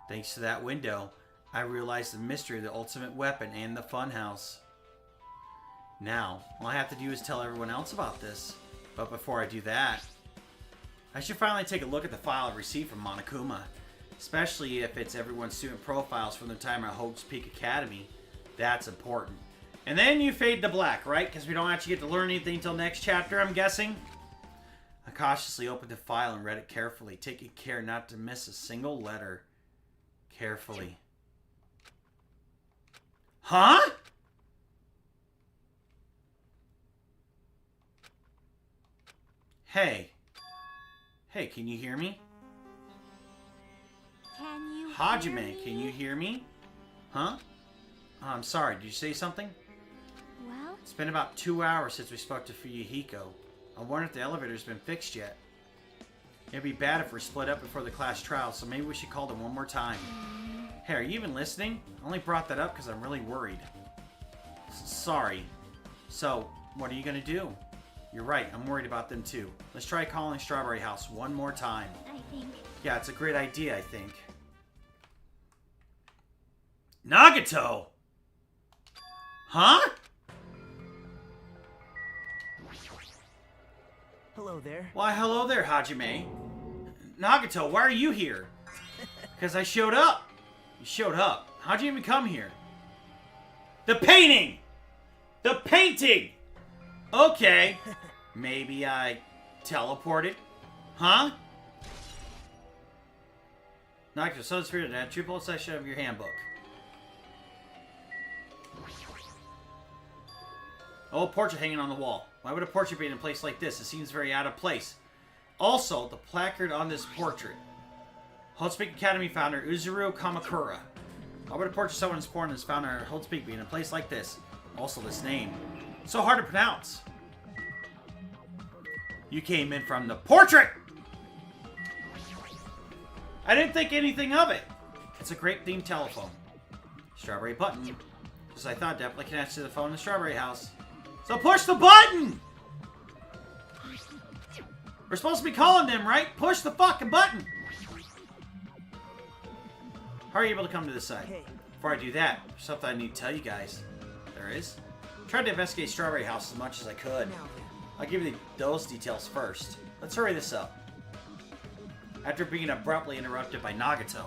Thanks to that window, I realized the mystery of the ultimate weapon and the funhouse. Now, all I have to do is tell everyone else about this. But before I do that, I should finally take a look at the file I received from Monokuma. Especially if it's everyone's student profiles from their time at Hope's Peak Academy. That's important. And then you fade to black, right? Because we don't actually get to learn anything until next chapter, I'm guessing. I cautiously opened the file and read it carefully, taking care not to miss a single letter. Carefully. Huh? Hey. Hey, can you hear me? Can you Hajime, can you hear me? Huh? Oh, I'm sorry, did you say something? Well, It's been about 2 hours since we spoke to Fuyuhiko. I wonder if the elevator's been fixed yet. It'd be bad if we're split up before the class trial, so maybe we should call them one more time. Hey, are you even listening? I only brought that up because I'm really worried. Sorry. So, what are you gonna do? You're right, I'm worried about them too. Let's try calling Strawberry House one more time. I think. Yeah, it's a great idea, I think. Nagito! Huh? Hello there. Why, hello there, Hajime. Nagito, why are you here? Because I showed up. You showed up. How'd you even come here? The painting! The painting! Okay. Maybe I teleported? Huh? Nagito, so spirit that triple section of your handbook. Old portrait hanging on the wall. Why would a portrait be in a place like this? It seems very out of place. Also, the placard on this portrait. Hotspeak Academy founder Uzuru Kamakura. Why would a portrait of someone as born as founder at Hotspeak be in a place like this? Also, this name. So hard to pronounce. You came in from the portrait! I didn't think anything of it. It's a great themed telephone. Strawberry button. Just as I thought, definitely connects to the phone in the Strawberry House. So push the button! We're supposed to be calling them, right? Push the fucking button! How are you able to come to this side? Hey. Before I do that, there's something I need to tell you guys. There is? I tried to investigate Strawberry House as much as I could. Now then. I'll give you those details first. Let's hurry this up. After being abruptly interrupted by Nagito,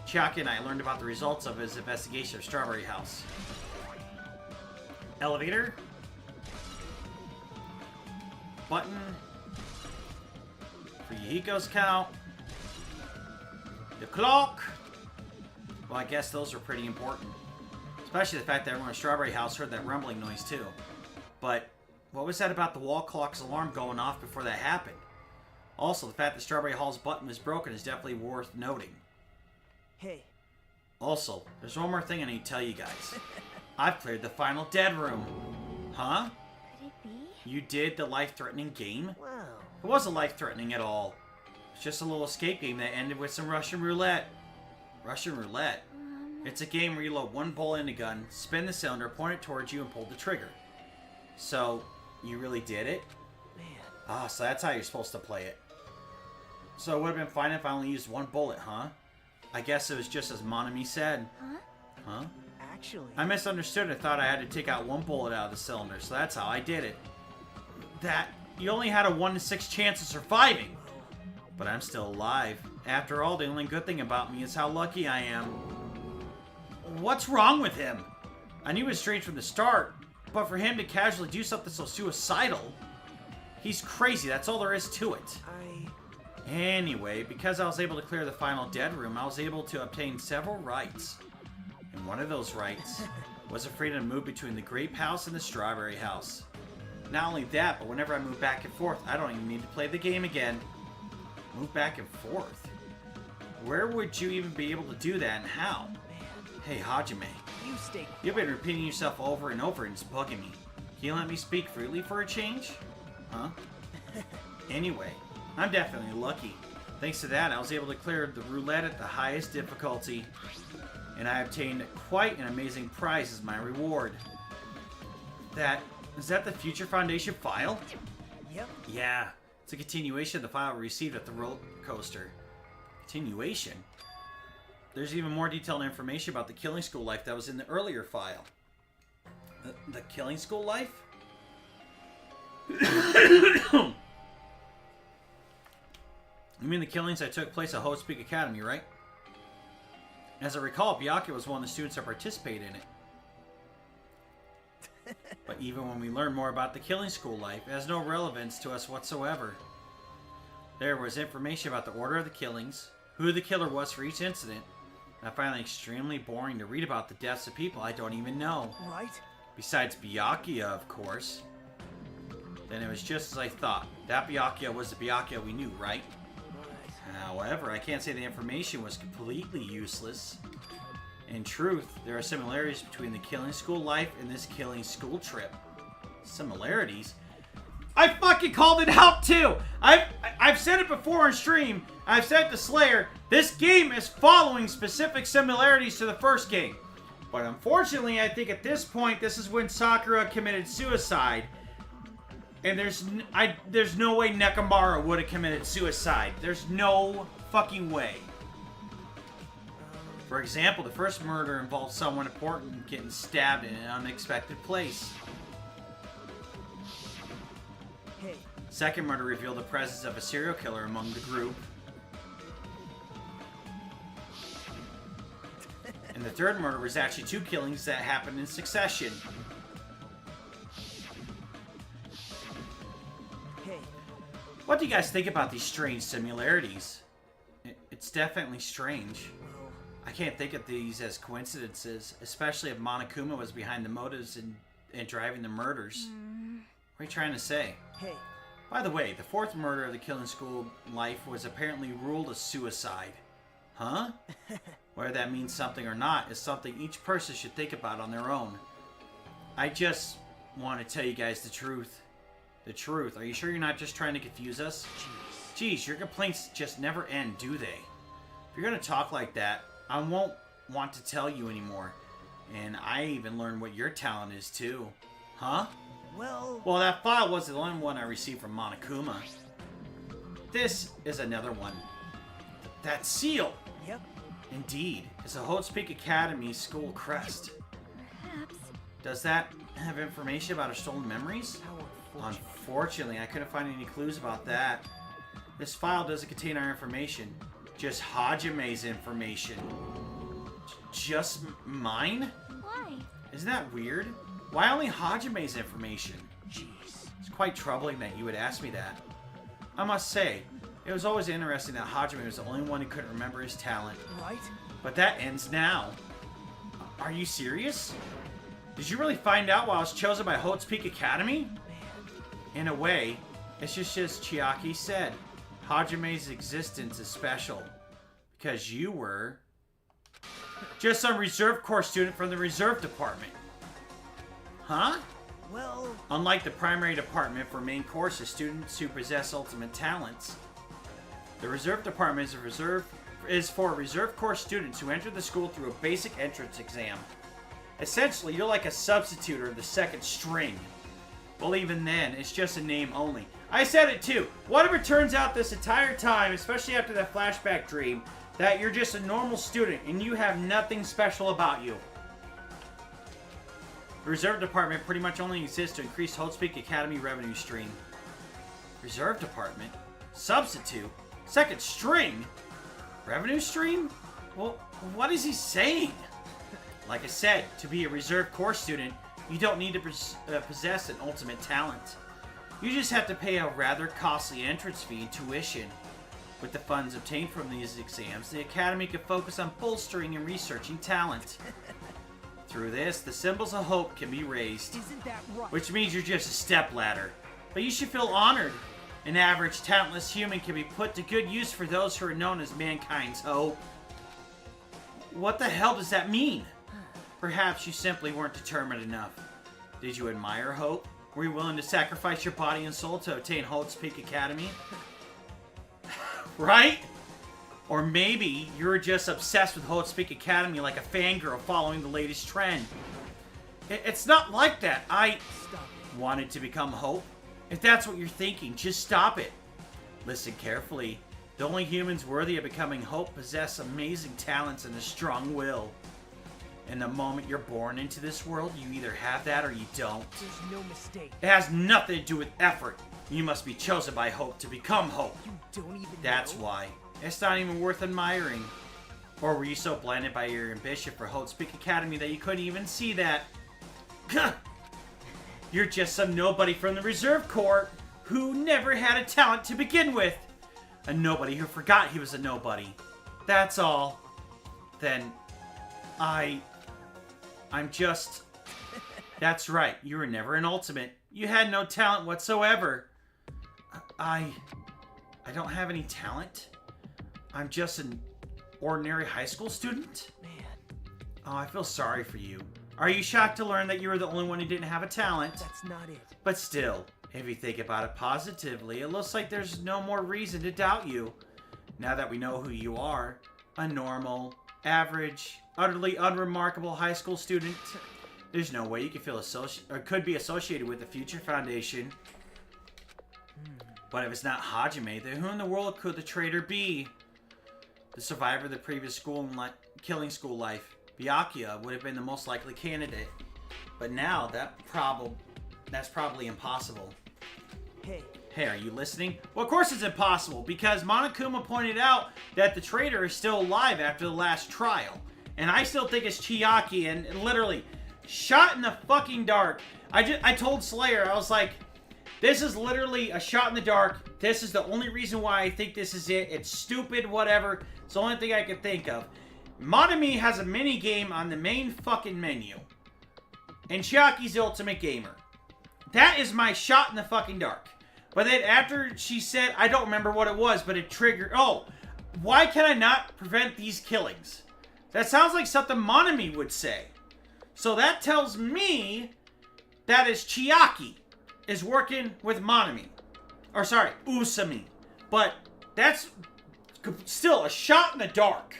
Chiaki and I learned about the results of his investigation of Strawberry House. Elevator. Button. For Yahiko's count. The clock. Well, I guess those are pretty important. Especially the fact that everyone in Strawberry House heard that rumbling noise too. But what was that about the wall clock's alarm going off before that happened? Also, the fact that Strawberry Hall's button was broken is definitely worth noting. Hey. Also, there's one more thing I need to tell you guys. I've cleared the final dead room. Huh? Could it be? You did the life-threatening game? Wow. It wasn't life-threatening at all. It's just a little escape game that ended with some Russian roulette. Russian roulette? It's a game where you load one bullet in a gun, spin the cylinder, point it towards you, and pull the trigger. So, you really did it? Man. Ah, so that's how you're supposed to play it. So it would have been fine if I only used one bullet, huh? I guess it was just as Monami said. Huh? Huh? Actually. I misunderstood and thought I had to take out one bullet out of the cylinder, so that's how I did it. That, you only had a 1 in 6 chance of surviving. But I'm still alive. After all, the only good thing about me is how lucky I am. What's wrong with him? I knew it was strange from the start, but for him to casually do something so suicidal, he's crazy, that's all there is to it. Anyway, because I was able to clear the final dead room, I was able to obtain several rights. And one of those rights was the freedom to move between the Grape House and the Strawberry House. Not only that, but whenever I move back and forth, I don't even need to play the game again. Move back and forth? Where would you even be able to do that and how? Hey, Hajime. You stay. You've been repeating yourself over and over and it's bugging me. Can you let me speak freely for a change? Huh? Anyway, I'm definitely lucky. Thanks to that, I was able to clear the roulette at the highest difficulty. And I obtained quite an amazing prize as my reward. Is that the Future Foundation file? Yep. Yeah, it's a continuation of the file we received at the roller coaster. Continuation? There's even more detailed information about the Killing School life that was in the earlier file. The Killing School life? You mean the killings that took place at Hope's Peak Academy, right? As I recall, Byakuya was one of the students that participated in it. But even when we learn more about the Killing School life, it has no relevance to us whatsoever. There was information about the order of the killings, who the killer was for each incident, and I find it extremely boring to read about the deaths of people I don't even know. Right? Besides Byakuya, of course. Then it was just as I thought. That Byakuya was the Byakuya we knew, right? However, I can't say the information was completely useless. In truth, there are similarities between the Killing School life and this Killing School trip. Similarities? I fucking called it out too! I've said it before on stream. I've said to Slayer, this game is following specific similarities to the first game. But unfortunately, I think at this point, this is when Sakura committed suicide. And there's no way Nekomara would have committed suicide. There's no fucking way. For example, the first murder involved someone important getting stabbed in an unexpected place. Hey. Second murder revealed the presence of a serial killer among the group. And the third murder was actually two killings that happened in succession. What do you guys think about these strange similarities? It's definitely strange. I can't think of these as coincidences, especially if Monokuma was behind the motives in driving the murders. What are you trying to say? Hey. By the way, the fourth murder of the Killing School life was apparently ruled a suicide. Huh? Whether that means something or not is something each person should think about on their own. I just want to tell you guys the truth. The truth. Are you sure you're not just trying to confuse us? Jeez, your complaints just never end, do they? If you're going to talk like that, I won't want to tell you anymore. And I even learned what your talent is, too. Huh? Well, that file wasn't the only one I received from Monokuma. This is another one. That seal! Yep. Indeed. It's a Hope's Peak Academy school crest. Perhaps. Does that have information about our stolen memories? Unfortunately, I couldn't find any clues about that. This file doesn't contain our information. Just Hajime's information. Just mine? Why? Isn't that weird? Why only Hajime's information? Jeez. It's quite troubling that you would ask me that. I must say, it was always interesting that Hajime was the only one who couldn't remember his talent. Right? But that ends now. Are you serious? Did you really find out why I was chosen by Hope's Peak Academy? In a way, it's just as Chiaki said. Hajime's existence is special. Because you were just some reserve corps student from the reserve department. Huh? Well... Unlike the primary department for main courses, students who possess ultimate talents. The reserve department is for reserve corps students who enter the school through a basic entrance exam. Essentially, you're like a substitute or the second string. Well, even then, it's just a name only. I said it too. What if it turns out this entire time, especially after that flashback dream, that you're just a normal student and you have nothing special about you? The Reserve Department pretty much only exists to increase Hope's Peak Academy revenue stream. Reserve Department? Substitute? Second string? Revenue stream? Well, what is he saying? Like I said, to be a Reserve Corps student, you don't need to possess an ultimate talent. You just have to pay a rather costly entrance fee and tuition. With the funds obtained from these exams, the Academy can focus on bolstering and researching talent. Through this, the symbols of hope can be raised. Isn't that right? Which means you're just a stepladder. But you should feel honored. An average, talentless human can be put to good use for those who are known as mankind's hope. What the hell does that mean? Perhaps you simply weren't determined enough. Did you admire hope? Were you willing to sacrifice your body and soul to obtain Hope's Peak Academy? Right? Or maybe you're just obsessed with Hope's Peak Academy like a fangirl following the latest trend. It's not like that. I wanted to become Hope. If that's what you're thinking, just stop it. Listen carefully. The only humans worthy of becoming Hope possess amazing talents and a strong will. And the moment you're born into this world, you either have that or you don't. There's no mistake. It has nothing to do with effort. You must be chosen by Hope to become Hope. You don't even That's know? why. It's not even worth admiring. Or were you so blinded by your ambition for Hope's Peak Academy that you couldn't even see that? You're just some nobody from the Reserve Corps who never had a talent to begin with. A nobody who forgot he was a nobody. That's all. Then, I'm just... That's right, you were never an ultimate. You had no talent whatsoever. I don't have any talent? I'm just an ordinary high school student? Man. Oh, I feel sorry for you. Are you shocked to learn that you were the only one who didn't have a talent? That's not it. But still, if you think about it positively, it looks like there's no more reason to doubt you. Now that we know who you are, a normal, average, utterly unremarkable high school student, there's no way you could feel could be associated with the Future Foundation. But if it's not Hajime, then who in the world could the traitor be? The survivor of the previous killing school life, Byakuya, would have been the most likely candidate. But now, that's probably impossible. Hey, are you listening? Well, of course it's impossible, because Monokuma pointed out that the traitor is still alive after the last trial. And I still think it's Chiaki, and literally, shot in the fucking dark. I told Slayer, I was like, this is literally a shot in the dark. This is the only reason why I think this is it. It's stupid, whatever. It's the only thing I can think of. Monami has a mini game on the main fucking menu. And Chiaki's the ultimate gamer. That is my shot in the fucking dark. But then after she said, I don't remember what it was, but it triggered... Oh, why can I not prevent these killings? That sounds like something Monami would say. So that tells me that is Chiaki is working with Monami. Or sorry, Usami. But that's still a shot in the dark.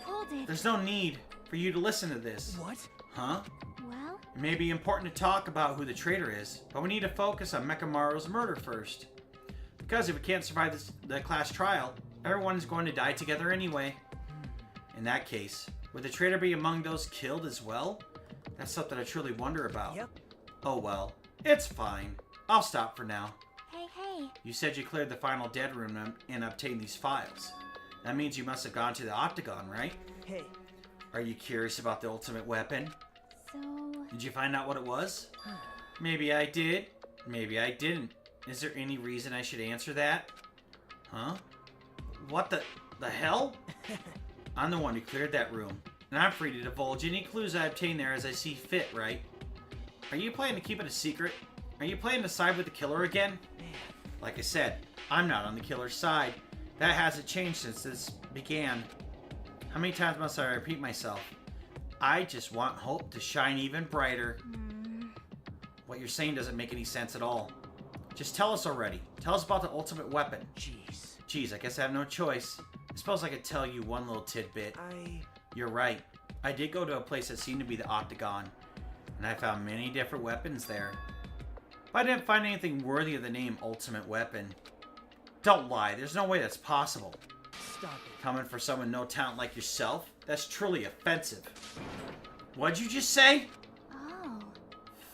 Hold it. There's no need for you to listen to this. What? Huh? Well, It may be important to talk about who the traitor is, but we need to focus on Mekamaru's murder first. Because if we can't survive the class trial, everyone is going to die together anyway. In that case, would the traitor be among those killed as well? That's something I truly wonder about. Yep. Oh well, it's fine. I'll stop for now. hey. You said you cleared the final dead room and obtained these files. That means you must have gone to the Octagon, right? Hey. Are you curious about the ultimate weapon? So, Did you find out what it was? Maybe I did. Maybe I didn't. Is there any reason I should answer that? Huh? What the hell? I'm the one who cleared that room. And I'm free to divulge any clues I obtain there as I see fit, right? Are you planning to keep it a secret? Are you planning to side with the killer again? Like I said, I'm not on the killer's side. That hasn't changed since this began. How many times must I repeat myself? I just want Hope to shine even brighter. What you're saying doesn't make any sense at all. Just tell us already. Tell us about the ultimate weapon. Jeez, I guess I have no choice. I suppose I could tell you one little tidbit. You're right. I did go to a place that seemed to be the Octagon, and I found many different weapons there. But I didn't find anything worthy of the name Ultimate Weapon. Don't lie, there's no way that's possible. Stop it. Coming for someone no talent like yourself? That's truly offensive. What'd you just say? oh.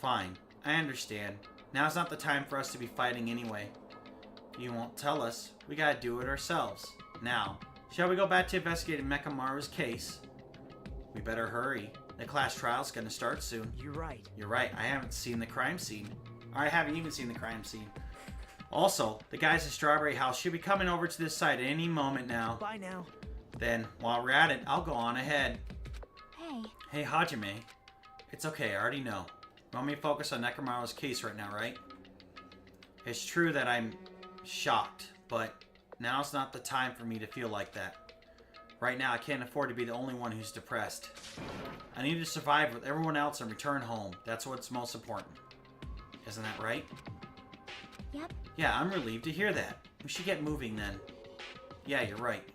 Fine, I understand. Now's not the time for us to be fighting anyway. If you won't tell us, we gotta do it ourselves. Now, shall we go back to investigating Mekamaru's case? We better hurry. The class trial's gonna start soon. You're right. You're right, I haven't seen the crime scene. I haven't even seen the crime scene. Also, the guys at Strawberry House should be coming over to this site at any moment now. Bye now. Then, while we're at it, I'll go on ahead. Hey. Hey, Hajime. It's okay, I already know. You want me to focus on Nekomaru's case right now, right? It's true that I'm shocked, but now's not the time for me to feel like that. Right now, I can't afford to be the only one who's depressed. I need to survive with everyone else and return home. That's what's most important. Isn't that right? Yep. Yeah, I'm relieved to hear that. We should get moving then. Yeah, you're right.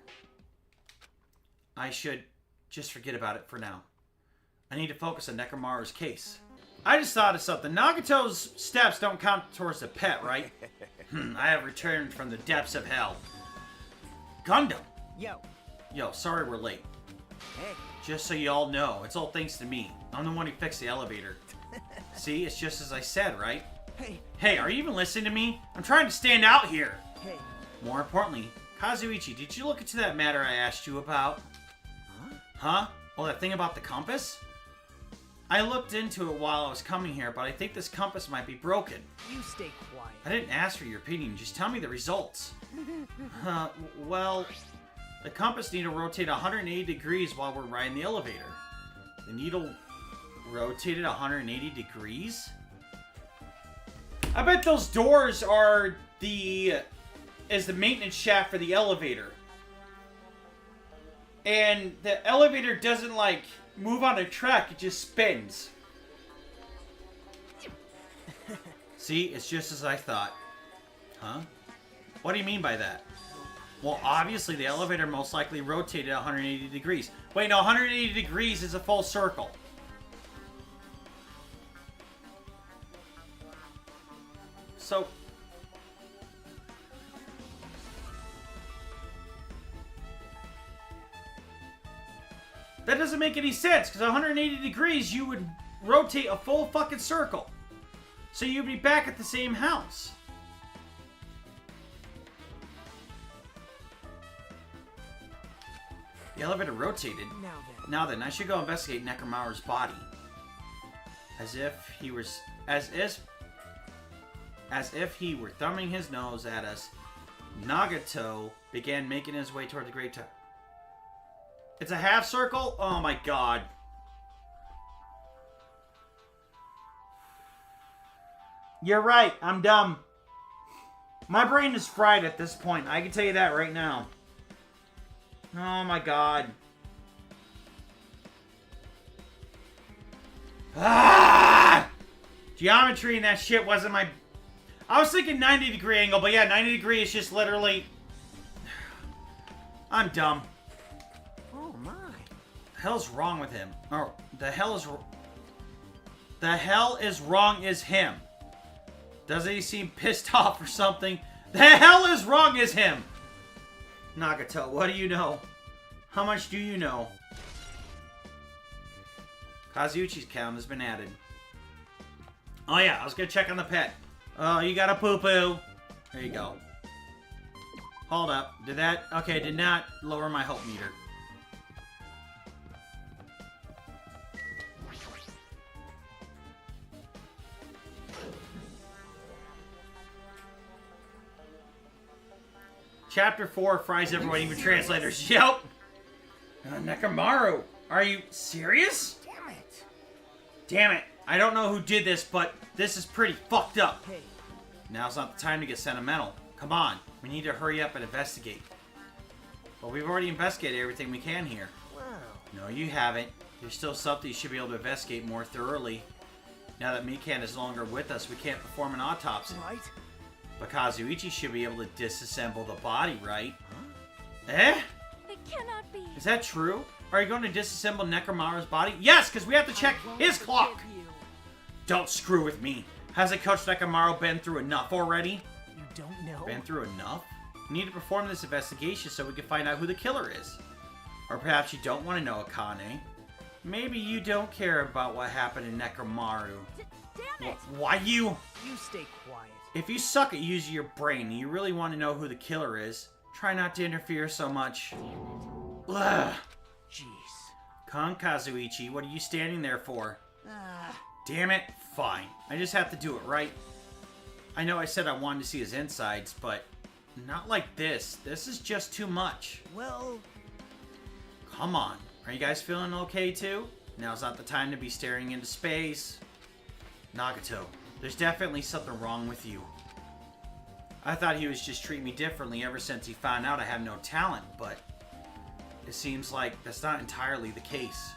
I should just forget about it for now. I need to focus on Nekomaru's case. I just thought of something. Nagito's steps don't count towards the pet, right? I have returned from the depths of hell. Gundam! Yo. Yo, sorry we're late. Hey. Just so you all know, it's all thanks to me. I'm the one who fixed the elevator. See, it's just as I said, right? Hey. Hey, are you even listening to me? I'm trying to stand out here. Hey. More importantly, Kazuichi, did you look into that matter I asked you about? Huh? Oh, that thing about the compass? I looked into it while I was coming here, but I think this compass might be broken. You stay quiet. I didn't ask for your opinion, just tell me the results. Well, the compass needle rotated 180 degrees while we're riding the elevator. The needle rotated 180 degrees? I bet those doors are the maintenance shaft for the elevator. And the elevator doesn't, like, move on a track, it just spins. See, it's just as I thought. Huh? What do you mean by that? Well, obviously the elevator most likely rotated 180 degrees. Wait, no, 180 degrees is a full circle. So... that doesn't make any sense, because 180 degrees, you would rotate a full fucking circle. So you'd be back at the same house. The elevator rotated. Now then, I should go investigate Nekomaru's body. As if he were thumbing his nose at us, Nagito began making his way toward the great tower. It's a half circle? Oh my god. You're right, I'm dumb. My brain is fried at this point, I can tell you that right now. Oh my god. Ah! Geometry and that shit wasn't my... I was thinking 90-degree angle, but yeah, 90 degree is just literally... I'm dumb. Oh my. The hell's wrong with him? Oh, the hell is wrong is him. Doesn't he seem pissed off or something? The hell is wrong is him. Nagito, what do you know? How much do you know? Kazuichi's count has been added. Oh yeah, I was gonna check on the pet. Oh, you got a poo-poo. There you go. Hold up. Did that... okay, did not lower my hope meter. Chapter 4 fries everyone, even translators. Yep. Nekomaru, are you serious? Damn it. Damn it. I don't know who did this, but this is pretty fucked up. Hey. Now's not the time to get sentimental. Come on. We need to hurry up and investigate. But we've already investigated everything we can here. Wow. No, you haven't. There's still something you should be able to investigate more thoroughly. Now that Mikan is no longer with us, we can't perform an autopsy. Right? But Kazuichi should be able to disassemble the body, right? Huh? Eh? It cannot be. Is that true? Are you going to disassemble Nekomaru's body? Yes, because we have to check his clock. Don't screw with me. Hasn't Coach Nekomaru been through enough already? You don't know? Been through enough? We need to perform this investigation so we can find out who the killer is. Or perhaps you don't want to know, Akane. Maybe you don't care about what happened to Nekomaru. Damn it! Why you... You stay quiet. If you suck at using your brain and you really want to know who the killer is, try not to interfere so much. Ugh. Jeez. Come, Kazuichi, what are you standing there for? Ah. Damn it. Fine. I just have to do it, right? I know I said I wanted to see his insides, but not like this. This is just too much. Well... Come on. Are you guys feeling okay, too? Now's not the time to be staring into space. Nagito, there's definitely something wrong with you. I thought he was just treating me differently ever since he found out I have no talent, but it seems like that's not entirely the case.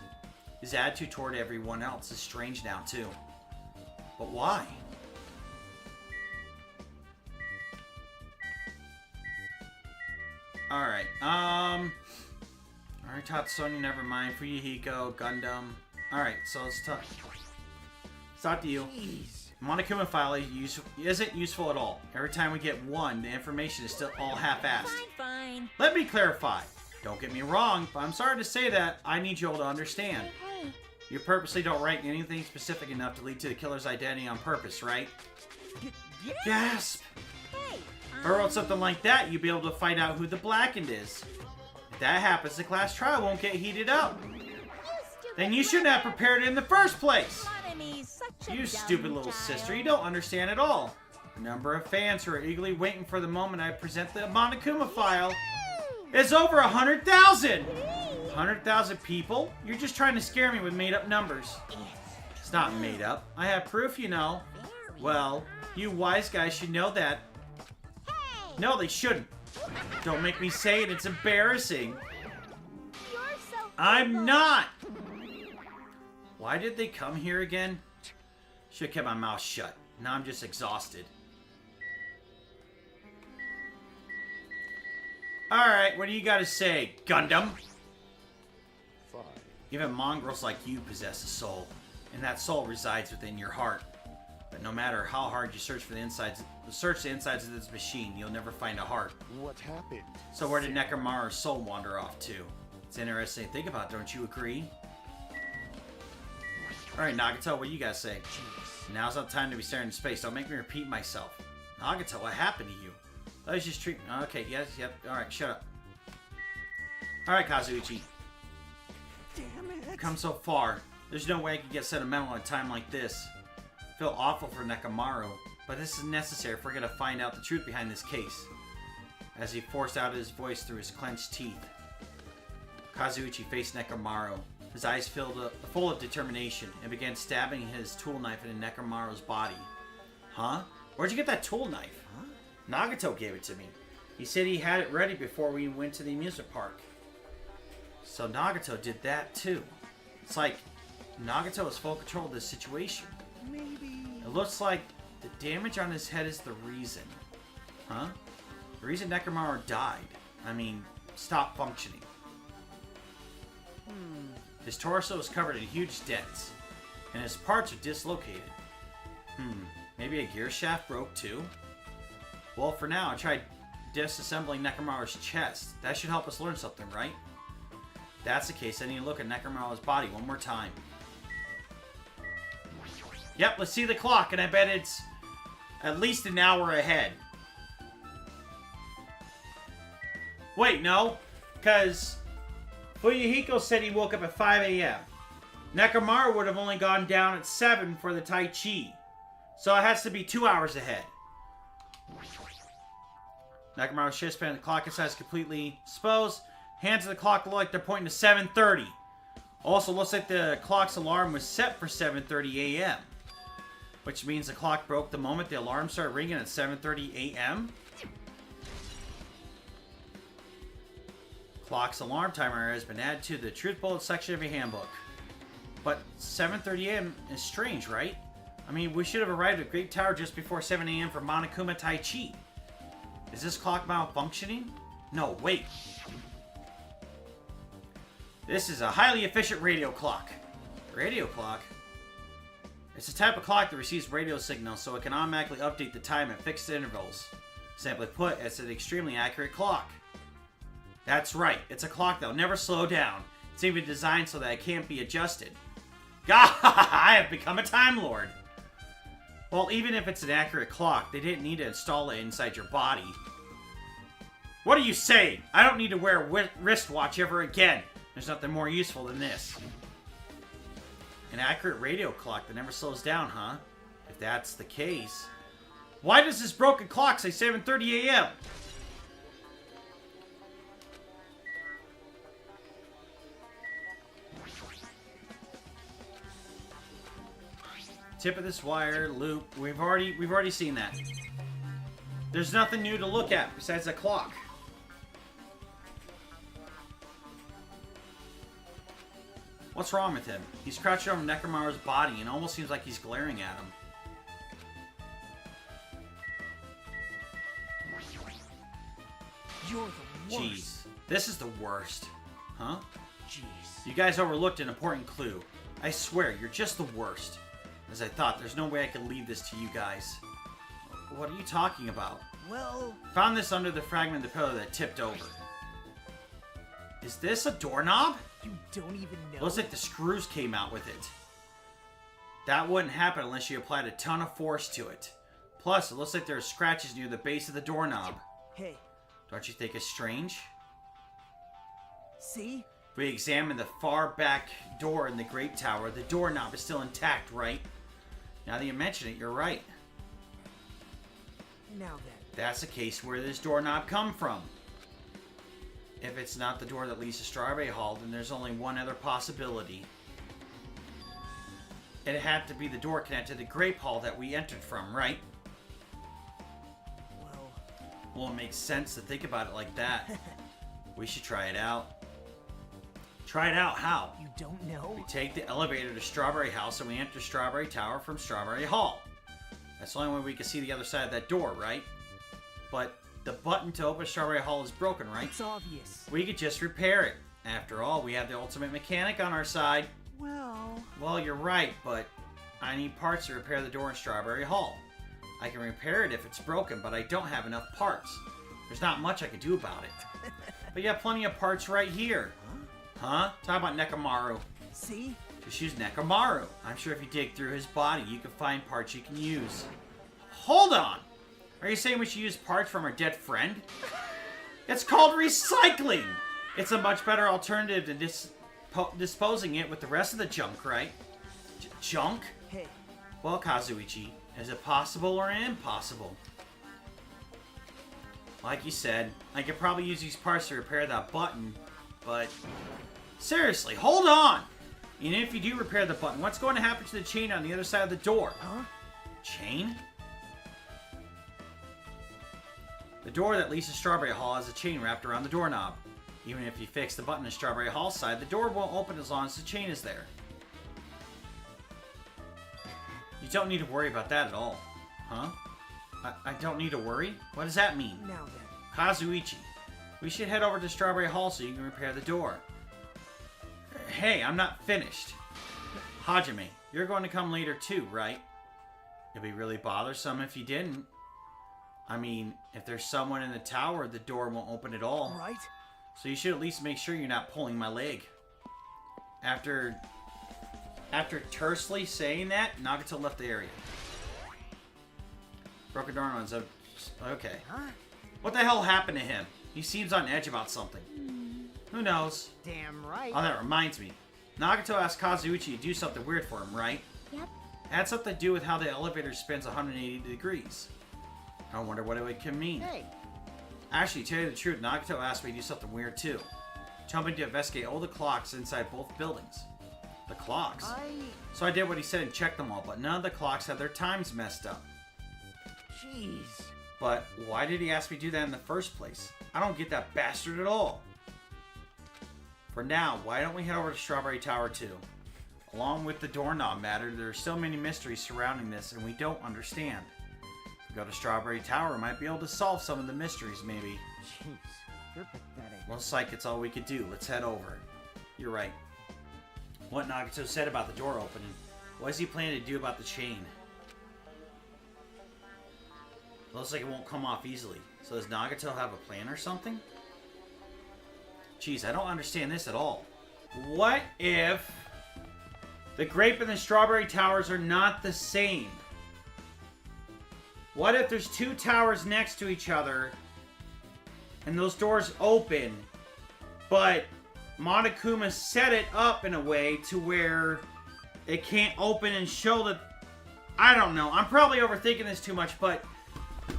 His attitude toward everyone else is strange now, too. But why? Alright, alright, Tatsuya, never mind. Fuyuhiko, Gundam. Alright, so let's talk. It's not to you. Monokuma file isn't useful at all. Every time we get one, the information is still all half-assed. Fine. Let me clarify. Don't get me wrong, but I'm sorry to say that. I need you all to understand. Hey. You purposely don't write anything specific enough to lead to the killer's identity on purpose, right? Yeah. Gasp! Hey. Or wrote something like that, you'd be able to find out who the blackened is. If that happens, the class trial won't get heated up. Then you shouldn't have prepared it in the first place. You stupid little sister, you don't understand at all. The number of fans who are eagerly waiting for the moment I present the Monokuma file is over 100,000! 100,000 people? You're just trying to scare me with made-up numbers. It's not made up. I have proof, you know. Well, you wise guys should know that. No, they shouldn't. Don't make me say it, it's embarrassing. I'm not! Why did they come here again? Should've kept my mouth shut. Now I'm just exhausted. Alright, what do you gotta say, Gundam? Fine. Even mongrels like you possess a soul, and that soul resides within your heart. But no matter how hard you search the insides of this machine, you'll never find a heart. What happened? So where did Nekomaru's soul wander off to? It's interesting to think about, don't you agree? Alright, Nagito, what do you guys say? Now's not the time to be staring into space. Don't make me repeat myself. Nagito, what happened to you? I was just treating... Okay, yes, yep. Alright, shut up. Alright, Kazuichi. Damn it. I've come so far. There's no way I could get sentimental at a time like this. I feel awful for Nekomaru, but this is necessary if we're going to find out the truth behind this case. As he forced out his voice through his clenched teeth, Kazuichi faced Nekomaru, his eyes full of determination, and began stabbing his tool knife into Nekomaru's body. Huh? Where'd you get that tool knife? Huh? Nagito gave it to me. He said he had it ready before we went to the amusement park. So Nagito did that too. It's like Nagito has full control of this situation. Maybe. It looks like the damage on his head is the reason. Huh? The reason Nekomaru died. I mean, stopped functioning. His torso is covered in huge dents, and his parts are dislocated. Maybe a gear shaft broke too? Well, for now, I tried disassembling Nekomaru's chest. That should help us learn something, right? If that's the case, I need to look at Nekomaru's body one more time. Yep, let's see the clock, and I bet it's at least an hour ahead. Wait, no, because Fuyuhiko said he woke up at 5 a.m. Nekomaru would have only gone down at 7 for the Tai Chi. So it has to be 2 hours ahead. Nekomaru's shift span, the clock inside is completely exposed. Hands of the clock look like they're pointing to 7:30. Also, looks like the clock's alarm was set for 7:30 a.m. Which means the clock broke the moment the alarm started ringing at 7:30 a.m. Clock's alarm timer has been added to the Truth Bullet section of your handbook. But 7:30 a.m. is strange, right? I mean, we should have arrived at Great Tower just before 7 a.m. for Monokuma Tai Chi. Is this clock malfunctioning? No, wait. This is a highly efficient radio clock. Radio clock? It's a type of clock that receives radio signals so it can automatically update the time at fixed intervals. Simply put, it's an extremely accurate clock. That's right, it's a clock that'll never slow down. It's even designed so that it can't be adjusted. Gah! I have become a Time Lord! Well, even if it's an accurate clock, they didn't need to install it inside your body. What are you saying? I don't need to wear a wristwatch ever again. There's nothing more useful than this. An accurate radio clock that never slows down, huh? If that's the case, why does this broken clock say 7:30 a.m.? Tip of this wire, loop. We've already seen that. There's nothing new to look at besides the clock. What's wrong with him? He's crouched over Nekomaru's body and almost seems like he's glaring at him. You're the worst. Jeez. This is the worst. Huh? Jeez. You guys overlooked an important clue. I swear, you're just the worst. As I thought, there's no way I could leave this to you guys. What are you talking about? Well... Found this under the fragment of the pillar that tipped over. Is this a doorknob? You don't even know? Looks like the screws came out with it. That wouldn't happen unless you applied a ton of force to it. Plus, it looks like there are scratches near the base of the doorknob. Hey. Don't you think it's strange? See? If we examine the far back door in the Great Tower, the doorknob is still intact, right? Now that you mention it, you're right. Now then. That's the case. Where did this doorknob come from? If it's not the door that leads to Strawberry Hall, then there's only one other possibility. It had to be the door connected to the Grape Hall that we entered from, right? Well, it makes sense to think about it like that. We should try it out. Try it out? How? You don't know? We take the elevator to Strawberry House and we enter Strawberry Tower from Strawberry Hall. That's the only way we can see the other side of that door, right? But the button to open Strawberry Hall is broken, right? It's obvious. We could just repair it. After all, we have the ultimate mechanic on our side. Well, you're right, but I need parts to repair the door in Strawberry Hall. I can repair it if it's broken, but I don't have enough parts. There's not much I can do about it. But you have plenty of parts right here. Huh? Talk about Nekomaru. See? Just use Nekomaru. I'm sure if you dig through his body, you can find parts you can use. Hold on! Are you saying we should use parts from our dead friend? It's called recycling! It's a much better alternative than disposing it with the rest of the junk, right? Junk? Hey. Well, Kazuichi, is it possible or impossible? Like you said, I could probably use these parts to repair that button, but... Seriously, hold on! Even if you do repair the button, what's going to happen to the chain on the other side of the door? Huh? Chain? The door that leads to Strawberry Hall has a chain wrapped around the doorknob. Even if you fix the button to Strawberry Hall's side, the door won't open as long as the chain is there. You don't need to worry about that at all. Huh? I don't need to worry? What does that mean? Now then. Kazuichi, we should head over to Strawberry Hall so you can repair the door. Hey, I'm not finished. Hajime, you're going to come later too, right? It'd be really bothersome if you didn't. I mean, if there's someone in the tower, the door won't open at all. Right? So you should at least make sure you're not pulling my leg. After tersely saying that, Nagito left the area. Broken door one's okay. Huh? What the hell happened to him? He seems on edge about something. Who knows? Damn right. Oh, that reminds me. Nagito asked Kazuichi to do something weird for him, right? Yep. It had something to do with how the elevator spins 180 degrees. I wonder what it can mean. Hey. Actually, to tell you the truth, Nagito asked me to do something weird too. Tell me to investigate all the clocks inside both buildings. The clocks? So I did what he said and checked them all, but none of the clocks had their times messed up. Jeez. But why did he ask me to do that in the first place? I don't get that bastard at all. For now, why don't we head over to Strawberry Tower too? Along with the doorknob matter, there are still many mysteries surrounding this and we don't understand. If we go to Strawberry Tower, we might be able to solve some of the mysteries, maybe. Jeez. You're pathetic. Looks like it's all we could do. Let's head over. You're right. What Nagito said about the door opening. What is he planning to do about the chain? Looks like it won't come off easily. So does Nagito have a plan or something? Jeez, I don't understand this at all. What if the grape and the strawberry towers are not the same? What if there's two towers next to each other and those doors open, but Monokuma set it up in a way to where it can't open and show that... I don't know. I'm probably overthinking this too much, but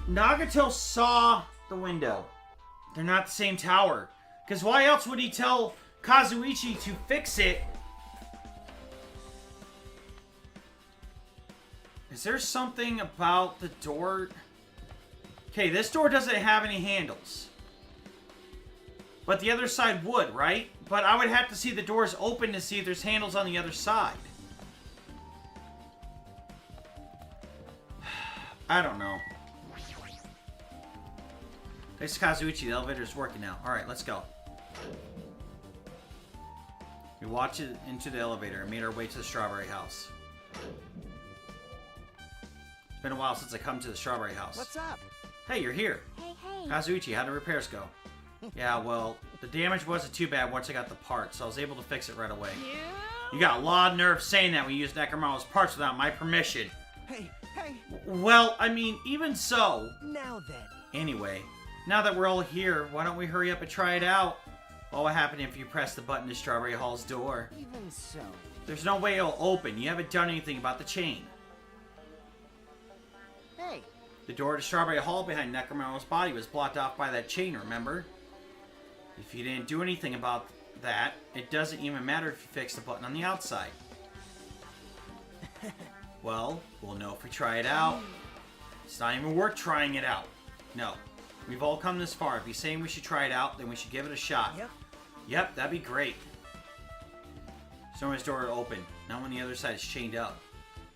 Nagito saw the window. They're not the same tower. Because why else would he tell Kazuichi to fix it? Is there something about the door? Okay, this door doesn't have any handles. But the other side would, right? But I would have to see the doors open to see if there's handles on the other side. I don't know. Thanks to Kazuichi, the elevator's working now. Alright, let's go. We walked into the elevator and made our way to the strawberry house. It's been a while since I come to the strawberry house. What's up? Hey, you're here. Hey, hey. Kazuichi, how'd the repairs go? Yeah, well, the damage wasn't too bad once I got the parts, so I was able to fix it right away. You got a lot of nerve saying that we used Necromaro's parts without my permission. Hey. Well, I mean, even so. Now then. Anyway, now that we're all here, why don't we hurry up and try it out? What will happen if you press the button to Strawberry Hall's door? Even so. There's no way it'll open. You haven't done anything about the chain. Hey. The door to Strawberry Hall behind Necromaro's body was blocked off by that chain, remember? If you didn't do anything about that, it doesn't even matter if you fix the button on the outside. Well, we'll know if we try it out. It's not even worth trying it out. No. We've all come this far. If you're saying we should try it out, then we should give it a shot. Yep, that'd be great. Someone's door open. Not when the other side is chained up.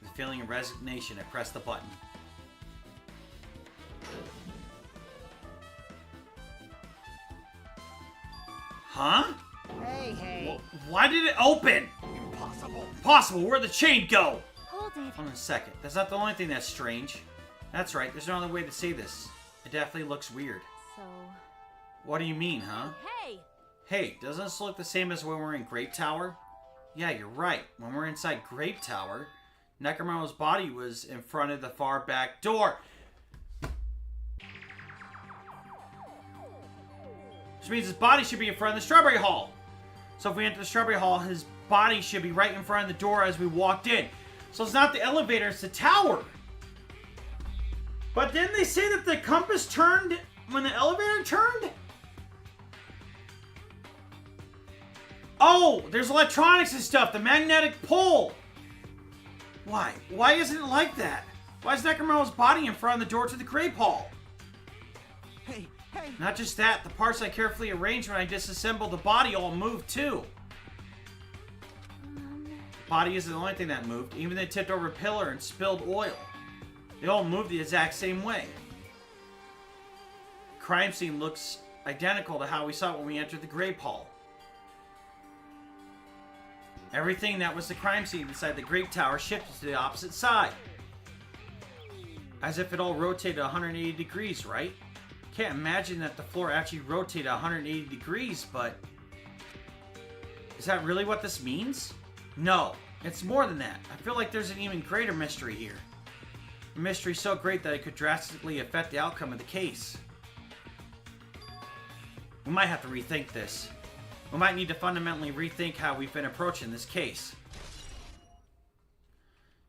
With a feeling of resignation, I press the button. Huh? Hey. Why did it open? Impossible. Impossible. Where'd the chain go? Hold it. Hold on a second. That's not the only thing that's strange. That's right. There's no other way to say this. It definitely looks weird. So... What do you mean, huh? Hey! Hey, doesn't this look the same as when we're in Grape Tower? Yeah, you're right. When we're inside Grape Tower, Necromaro's body was in front of the far back door. Which means his body should be in front of the Strawberry Hall. So if we enter the Strawberry Hall, his body should be right in front of the door as we walked in. So it's not the elevator, it's the tower. But didn't they say that the compass turned when the elevator turned? Oh, there's electronics and stuff. The magnetic pole. Why? Why isn't it like that? Why is Necromaro's body in front of the door to the Grape Hall? Hey. Not just that, the parts I carefully arranged when I disassembled the body all moved too. The body isn't the only thing that moved. Even they tipped over a pillar and spilled oil. They all moved the exact same way. The crime scene looks identical to how we saw it when we entered the Grape Hall. Everything that was the crime scene inside the Grape Tower shifted to the opposite side. As if it all rotated 180 degrees, right? Can't imagine that the floor actually rotated 180 degrees, but... Is that really what this means? No, it's more than that. I feel like there's an even greater mystery here. A mystery so great that it could drastically affect the outcome of the case. We might have to rethink this. We might need to fundamentally rethink how we've been approaching this case.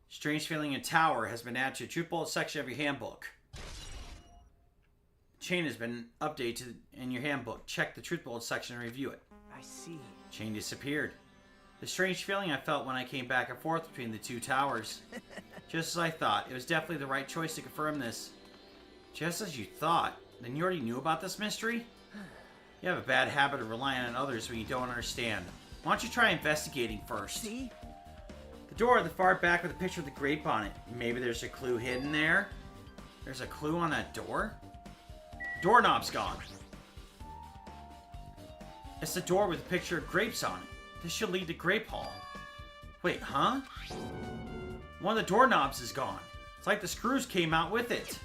Strange feeling in tower has been added to the truth bullet section of your handbook. Chain has been updated in your handbook. Check the truth bullet section and review it. I see. Chain disappeared. The strange feeling I felt when I came back and forth between the two towers. Just as I thought. It was definitely the right choice to confirm this. Just as you thought. Then you already knew about this mystery? You have a bad habit of relying on others when you don't understand. Why don't you try investigating first? See? The door at the far back with a picture of the grape on it. Maybe there's a clue hidden there? There's a clue on that door? Doorknob's gone. It's the door with a picture of grapes on it. This should lead to Grape Hall. Wait, huh? One of the doorknobs is gone. It's like the screws came out with it.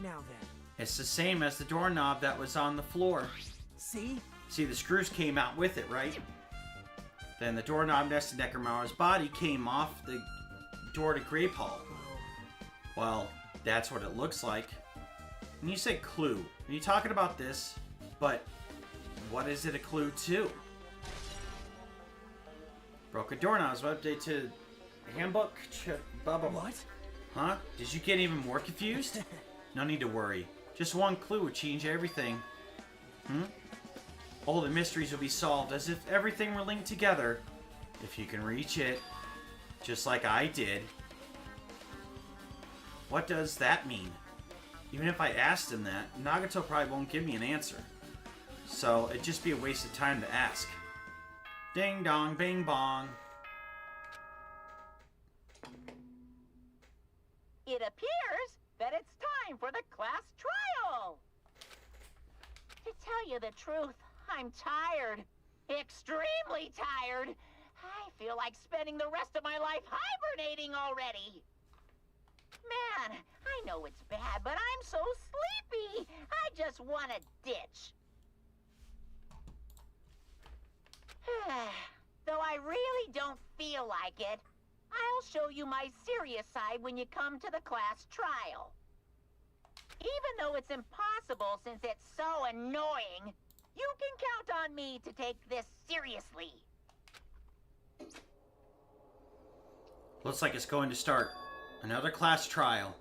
Now then. It's the same as the doorknob that was on the floor. See? See, the screws came out with it, right? Then the doorknob next to Necromaro's body came off the door to Grape Hall. Well, that's what it looks like. And you said clue. Are you talking about this? But what is it a clue to? Broken doorknobs. What update to the handbook? Blah, blah, blah. What? Huh? Did you get even more confused? No need to worry. Just one clue would change everything. All the mysteries will be solved as if everything were linked together. If you can reach it. Just like I did. What does that mean? Even if I asked him that, Nagito probably won't give me an answer. So it'd just be a waste of time to ask. Ding dong, bing bong. It appears that it's time for the class trial. To tell you the truth, I'm tired. Extremely tired. I feel like spending the rest of my life hibernating already. Man, I know it's bad, but I'm so sleepy. I just want to ditch. Though I really don't feel like it, I'll show you my serious side when you come to the class trial. Even though it's impossible since it's so annoying, you can count on me to take this seriously. Looks like it's going to start. Another class trial.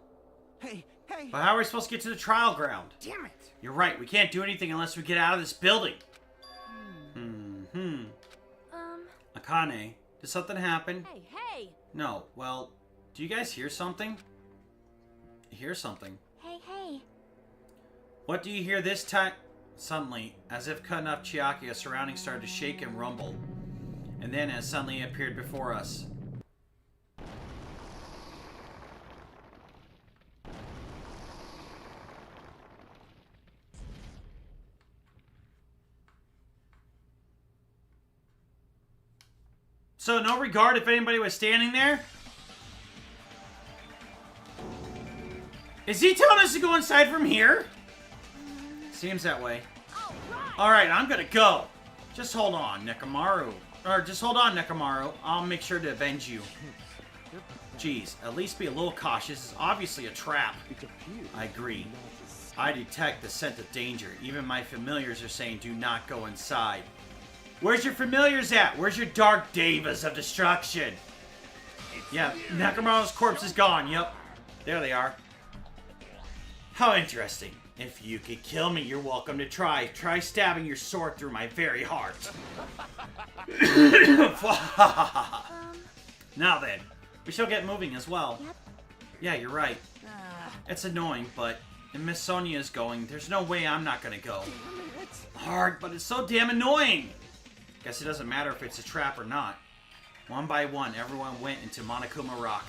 Hey. But how are we supposed to get to the trial ground? Damn it. You're right, we can't do anything unless we get out of this building. Akane, did something happen? Hey. No, well, do you guys hear something? Hear something. Hey. What do you hear this time? Suddenly, as if cut enough Chiaki, surroundings started to shake and rumble. And then it suddenly appeared before us. So, no regard if anybody was standing there? Is he telling us to go inside from here? Seems that way. Alright, I'm gonna go. Just hold on, Nekomaru. Or, just hold on, Nekomaru. I'll make sure to avenge you. Jeez, at least be a little cautious. It's obviously a trap. I agree. I detect the scent of danger. Even my familiars are saying do not go inside. Where's your familiars at? Where's your dark devas of destruction? Yeah, Nekomaru's corpse is gone. Yep. There they are. How interesting. If you could kill me, you're welcome to try. Try stabbing your sword through my very heart. Now then, we shall get moving as well. Yep. Yeah, you're right. It's annoying, but if Miss Sonia is going, there's no way I'm not gonna go. Hard, but it's so damn annoying. Guess it doesn't matter if it's a trap or not. One by one, everyone went into Monokuma Rock.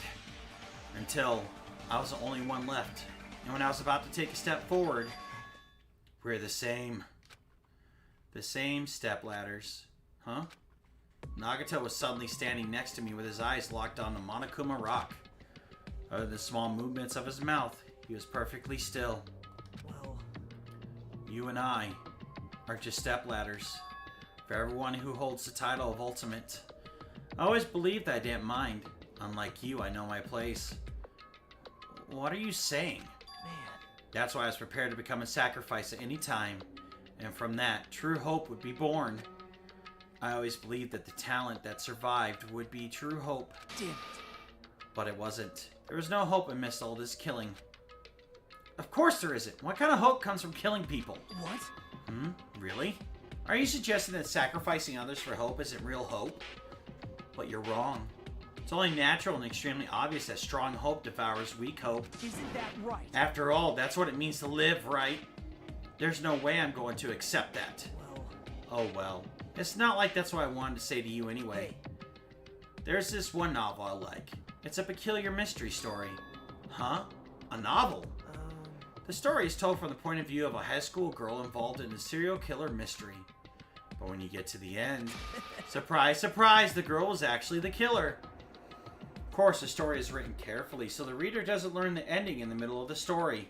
Until I was the only one left. And when I was about to take a step forward, we're the same. The same step ladders. Huh? Nagito was suddenly standing next to me with his eyes locked on the Monokuma Rock. Other than small movements of his mouth, he was perfectly still. Well, you and I are just step ladders. For everyone who holds the title of Ultimate. I always believed I didn't mind. Unlike you, I know my place. What are you saying? man. That's why I was prepared to become a sacrifice at any time. And from that, true hope would be born. I always believed that the talent that survived would be true hope. Damn it. But it wasn't. There was no hope in Miss Olda's killing. Of course there isn't. What kind of hope comes from killing people? What? Really? Are you suggesting that sacrificing others for hope isn't real hope? But you're wrong. It's only natural and extremely obvious that strong hope devours weak hope. Isn't that right? After all, that's what it means to live, right? There's no way I'm going to accept that. Well, Oh well. It's not like that's what I wanted to say to you anyway. There's this one novel I like. It's a peculiar mystery story. Huh? A novel? The story is told from the point of view of a high school girl involved in a serial killer mystery. But when you get to the end, surprise, surprise, the girl was actually the killer. Of course, the story is written carefully, so the reader doesn't learn the ending in the middle of the story.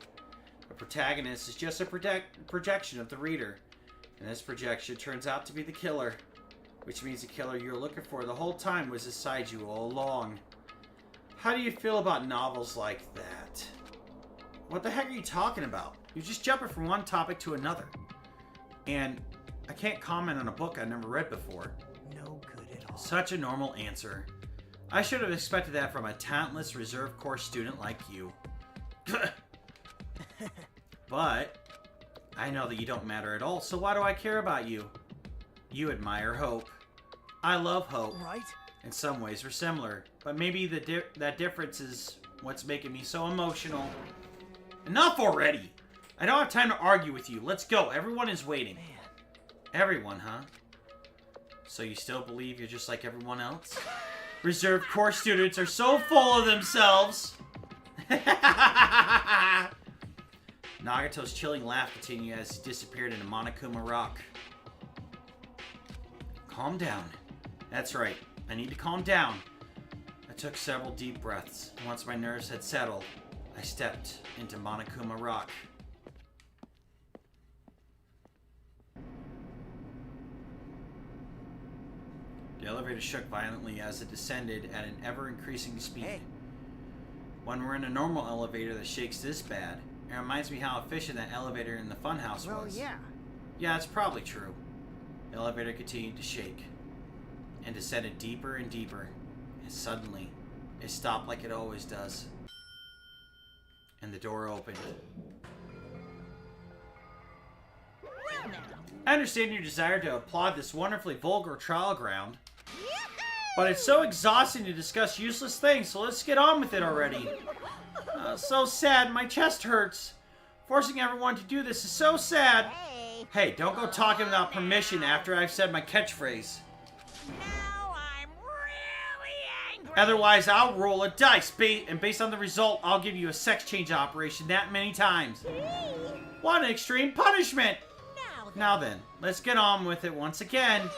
The protagonist is just a projection of the reader, and this projection turns out to be the killer, which means the killer you're looking for the whole time was beside you all along. How do you feel about novels like that? What the heck are you talking about? You're just jumping from one topic to another. And I can't comment on a book I never read before. no good at all. Such a normal answer. I should have expected that from a talentless reserve course student like you. But I know that you don't matter at all, so why do I care about you? You admire hope. I love hope. Right? In some ways, we're similar, but maybe that difference is What's making me so emotional? Enough already! I don't have time to argue with you. Let's go. Everyone is waiting. Man. Everyone, huh? So you still believe you're just like everyone else? Reserve Corps students are so full of themselves. Nagito's chilling laugh continued as he disappeared into Monokuma Rock. Calm down. That's right. I need to calm down. I took several deep breaths. Once my nerves had settled, I stepped into Monokuma Rock. The elevator shook violently as it descended at an ever-increasing speed. Hey. When we're in a normal elevator that shakes this bad, it reminds me how efficient that elevator in the funhouse Well, was. yeah. Yeah, it's probably true. The elevator continued to shake and descended deeper and deeper, and suddenly it stopped like it always does. And the door opened. Well now. I understand your desire to applaud this wonderfully vulgar trial ground, but it's so exhausting to discuss useless things, so let's get on with it already. So sad, my chest hurts. Forcing everyone to do this is so sad. Hey. Hey, don't go talking without permission after I've said my catchphrase. Now I'm really angry. Otherwise, I'll roll a dice, and based on the result, I'll give you a sex change operation that many times. What an extreme punishment! Now then, let's get on with it once again.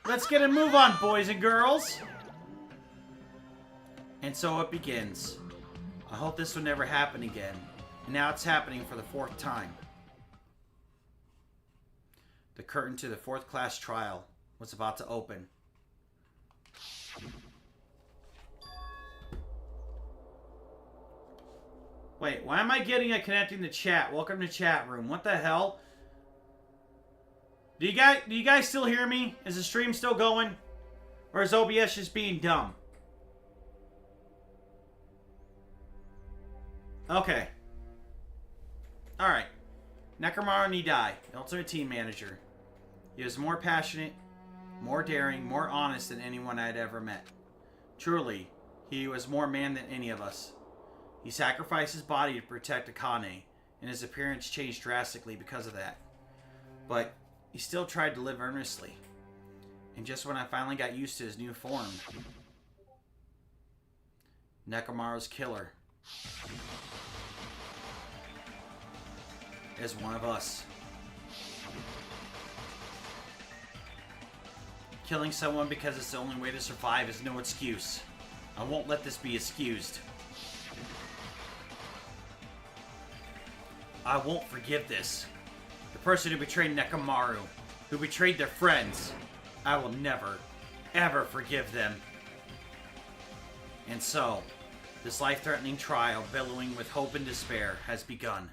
Let's get a move on, boys and girls. And so it begins. I hope this would never happen again. And now it's happening for the 4th time. The curtain to the 4th class trial was about to open. Wait, why am I getting a connecting to chat? Welcome to chat room. What the hell? Do you guys still hear me? Is the stream still going? Or is OBS just being dumb? Okay. Alright. Nekomaru Nidai, the Ultimate Team Manager. He was more passionate, more daring, more honest than anyone I had ever met. Truly, he was more man than any of us. He sacrificed his body to protect Akane, and his appearance changed drastically because of that. But he still tried to live earnestly. And just when I finally got used to his new form, Nekomaru's killer is one of us. Killing someone because it's the only way to survive is no excuse. I won't let this be excused. I won't forgive this. The person who betrayed Nekomaru, who betrayed their friends, I will never, ever forgive them. And so, this life-threatening trial, billowing with hope and despair, has begun.